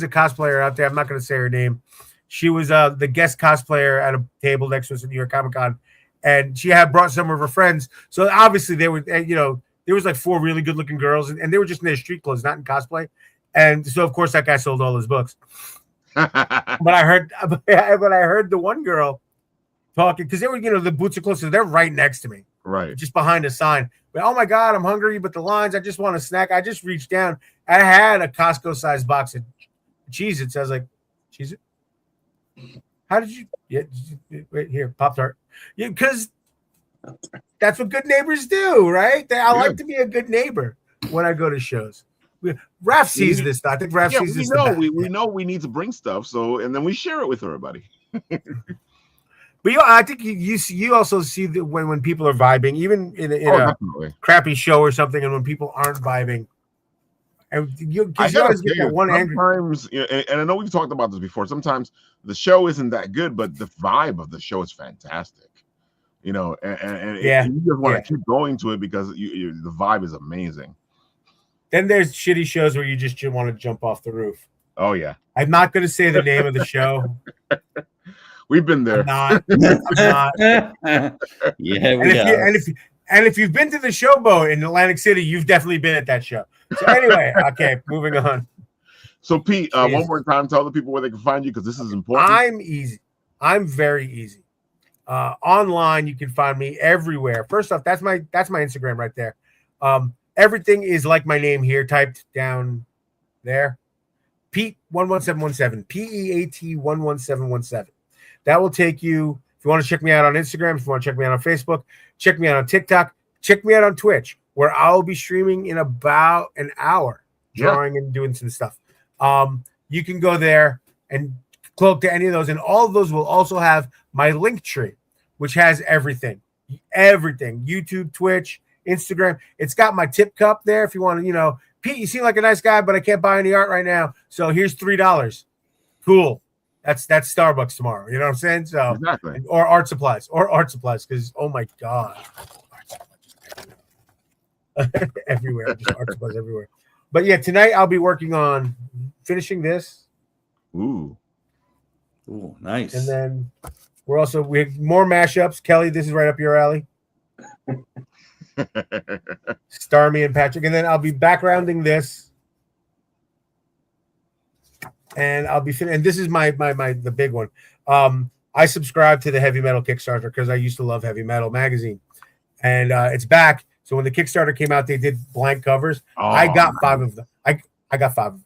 a cosplayer out there. I'm not going to say her name. She was the guest cosplayer at a table next to us at New York Comic Con. And she had brought some of her friends. So obviously there was like 4 really good looking girls and they were just in their street clothes, not in cosplay. And so of course that guy sold all his books. But I heard the one girl talking because they were, the boots are close, so they're right next to me. Right. Just behind a sign. But oh my God, I'm hungry, but the lines, I just want a snack. I just reached down. I had a Costco sized box of Cheez-Its. I was like, Cheez-It? How did you wait here, Pop-Tart? Yeah, because that's what good neighbors do, right? I like to be a good neighbor when I go to shows. Raph sees this. I think Raph sees this. We know we need to bring stuff, and then we share it with everybody. But I think you also see that when people are vibing, even in a crappy show or something, and when people aren't vibing, and you always get that one angry. Sometimes, and I know we've talked about this before. Sometimes the show isn't that good, but the vibe of the show is fantastic. And you just want to keep going to it because the vibe is amazing. Then there's shitty shows where you just want to jump off the roof. Oh yeah. I'm not going to say the name of the show. We've been there. I'm not. Yeah, we have. And if you've been to the Showboat in Atlantic City, you've definitely been at that show. So anyway, okay, moving on. So Pete, one more time, tell the people where they can find you because this is important. I'm easy. I'm very easy. Online, you can find me everywhere. First off, that's my Instagram right there. Everything is like my name here, typed down there. Peat 11717. PEAT 11717. That will take you. If you want to check me out on Instagram, if you want to check me out on Facebook, check me out on TikTok, check me out on Twitch, where I'll be streaming in about an hour, drawing and doing some stuff. You can go there and click to any of those, and all of those will also have my link tree, which has everything, YouTube, Twitch, Instagram. It's got my tip cup there if you want to, Pete, you seem like a nice guy, but I can't buy any art right now, so here's $3. Cool. That's Starbucks tomorrow. You know what I'm saying? So exactly. Or art supplies, because oh my god, everywhere, just art supplies everywhere. But yeah, tonight I'll be working on finishing this. Ooh, nice. And then we have more mashups. Kelly, this is right up your alley. Starmy and Patrick, and then I'll be backgrounding this, and I'll be and this is my the big one. I subscribe to the Heavy Metal Kickstarter because I used to love Heavy Metal magazine, and it's back. So when the Kickstarter came out, they did blank covers. I got 5 of them. I got 5 of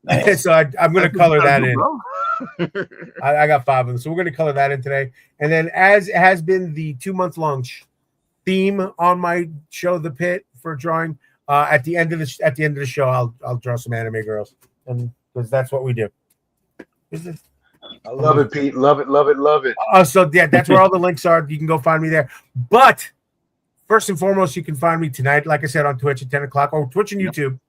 them. So I'm going to color that in. I got 5 of them. So we're going to color that in today. And then, as it has been the 2-month-long theme on my show, The Pit, for drawing, at the end of the show, I'll draw some anime girls, and because that's what we do. I love it, Pete. Love it, love it, love it. So yeah, that's where all the links are. You can go find me there. But first and foremost, you can find me tonight, like I said, on Twitch at 10 o'clock, or Twitch and YouTube.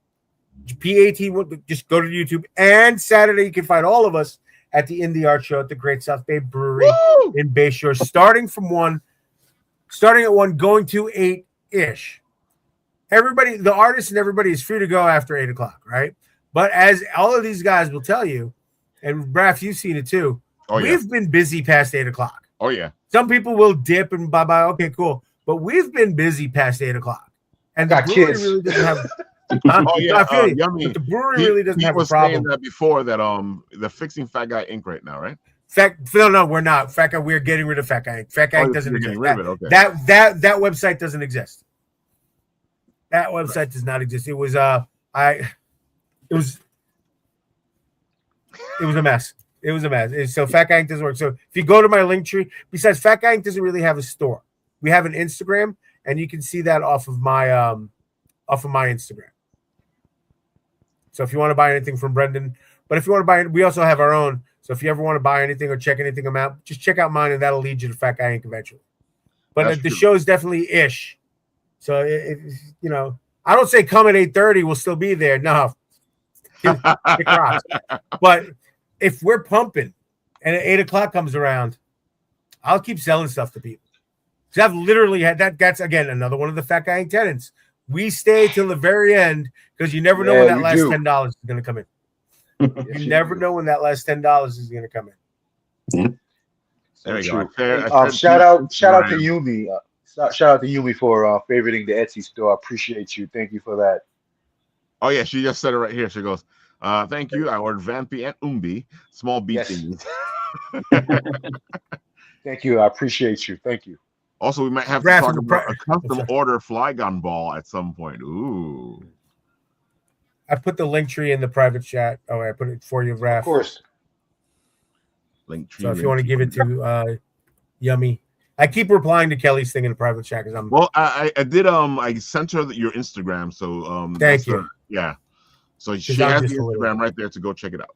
PAT, just go to YouTube. And Saturday, you can find all of us at the Indie Art Show at the Great South Bay Brewery in Bayshore, starting at 1, going to 8-ish. Everybody, the artists and everybody is free to go after 8 o'clock, right? But as all of these guys will tell you, and Raph, you've seen it too, we've been busy past 8 o'clock. Oh, yeah. Some people will dip and bye-bye. Okay, cool. But we've been busy past 8 o'clock. And the brewery really doesn't have... I feel you. Yummy. But the brewery really doesn't have a was problem. saying that before that they're fixing Fat Guy Inc. right now, right? No, we're not. Fat Guy, we're getting rid of Fat Guy Inc. Fat Guy Inc. doesn't exist. Okay. That website doesn't exist. That website does not exist. It was a mess. It was a mess. So Fat Guy Inc. doesn't work. So if you go to my link tree, besides Fat Guy Inc. doesn't really have a store. We have an Instagram, and you can see that off of my Instagram. So if you want to buy anything from Brendan, but if you want to buy it, we also have our own. So if you ever want to buy anything or check anything out, just check out mine, and that'll lead you to Fat Guy Inc. eventually. But the show is definitely ish. So I don't say come at 8:30. We'll still be there. No, but if we're pumping and at 8 o'clock comes around, I'll keep selling stuff to people. Because I've literally had that. That's again another one of the Fat Guy Inc. tenants. We stay till the very end because you never know when that last $10 is going to come in. You never know when that last $10 is going to come in. There you go. Shout out to Yumi. Shout out to Yumi for favoriting the Etsy store. I appreciate you. Thank you for that. Oh yeah, she just said it right here. She goes, "Thank you. I ordered Vampy and Umbi small beat things." Thank you. I appreciate you. Thank you. Also, we might have to talk about a custom order Flygon ball at some point. Ooh. I put the link tree in the private chat. Oh, I put it for you, Raph. Of course. Link tree. So if you want to give it to Yummy. I keep replying to Kelly's thing in the private chat because I'm... Well, I did, I sent her your Instagram, so... Thank you. Yeah. So she has the Instagram right there to go check it out.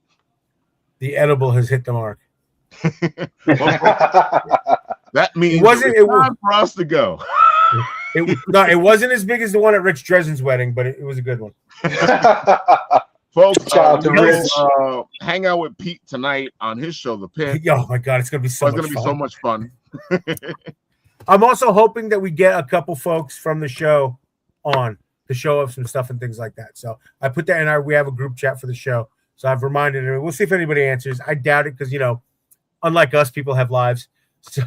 The edible has hit the mark. That means it's time for us to go. It wasn't as big as the one at Rich Dresden's wedding, but it was a good one. Folks, hang out with Pete tonight on his show, The Pit. Oh my God, it's gonna be so much fun. I'm also hoping that we get a couple folks from the show on to show up some stuff and things like that. So I put that in we have a group chat for the show. So I've reminded her. We'll see if anybody answers. I doubt it because unlike us, people have lives. So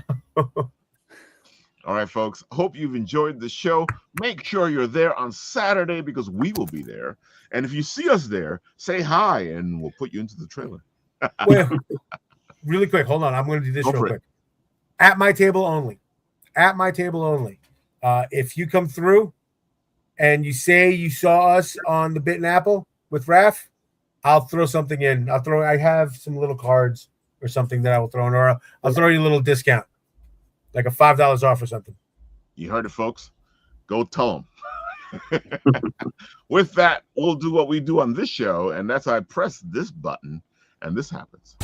all right, folks. Hope you've enjoyed the show. Make sure you're there on Saturday because we will be there. And if you see us there, say hi and we'll put you into the trailer. Well, really quick, hold on. I'm going to do this real quick. At my table only. At my table only. If you come through and you say you saw us on the Bit and Apple with Raph, I'll throw something in. I have some little cards or something that I will throw in, or I'll throw you a little discount. like a $5 off or something. You heard it, folks. Go tell them. With that, we'll do what we do on this show, and that's I press this button, and this happens.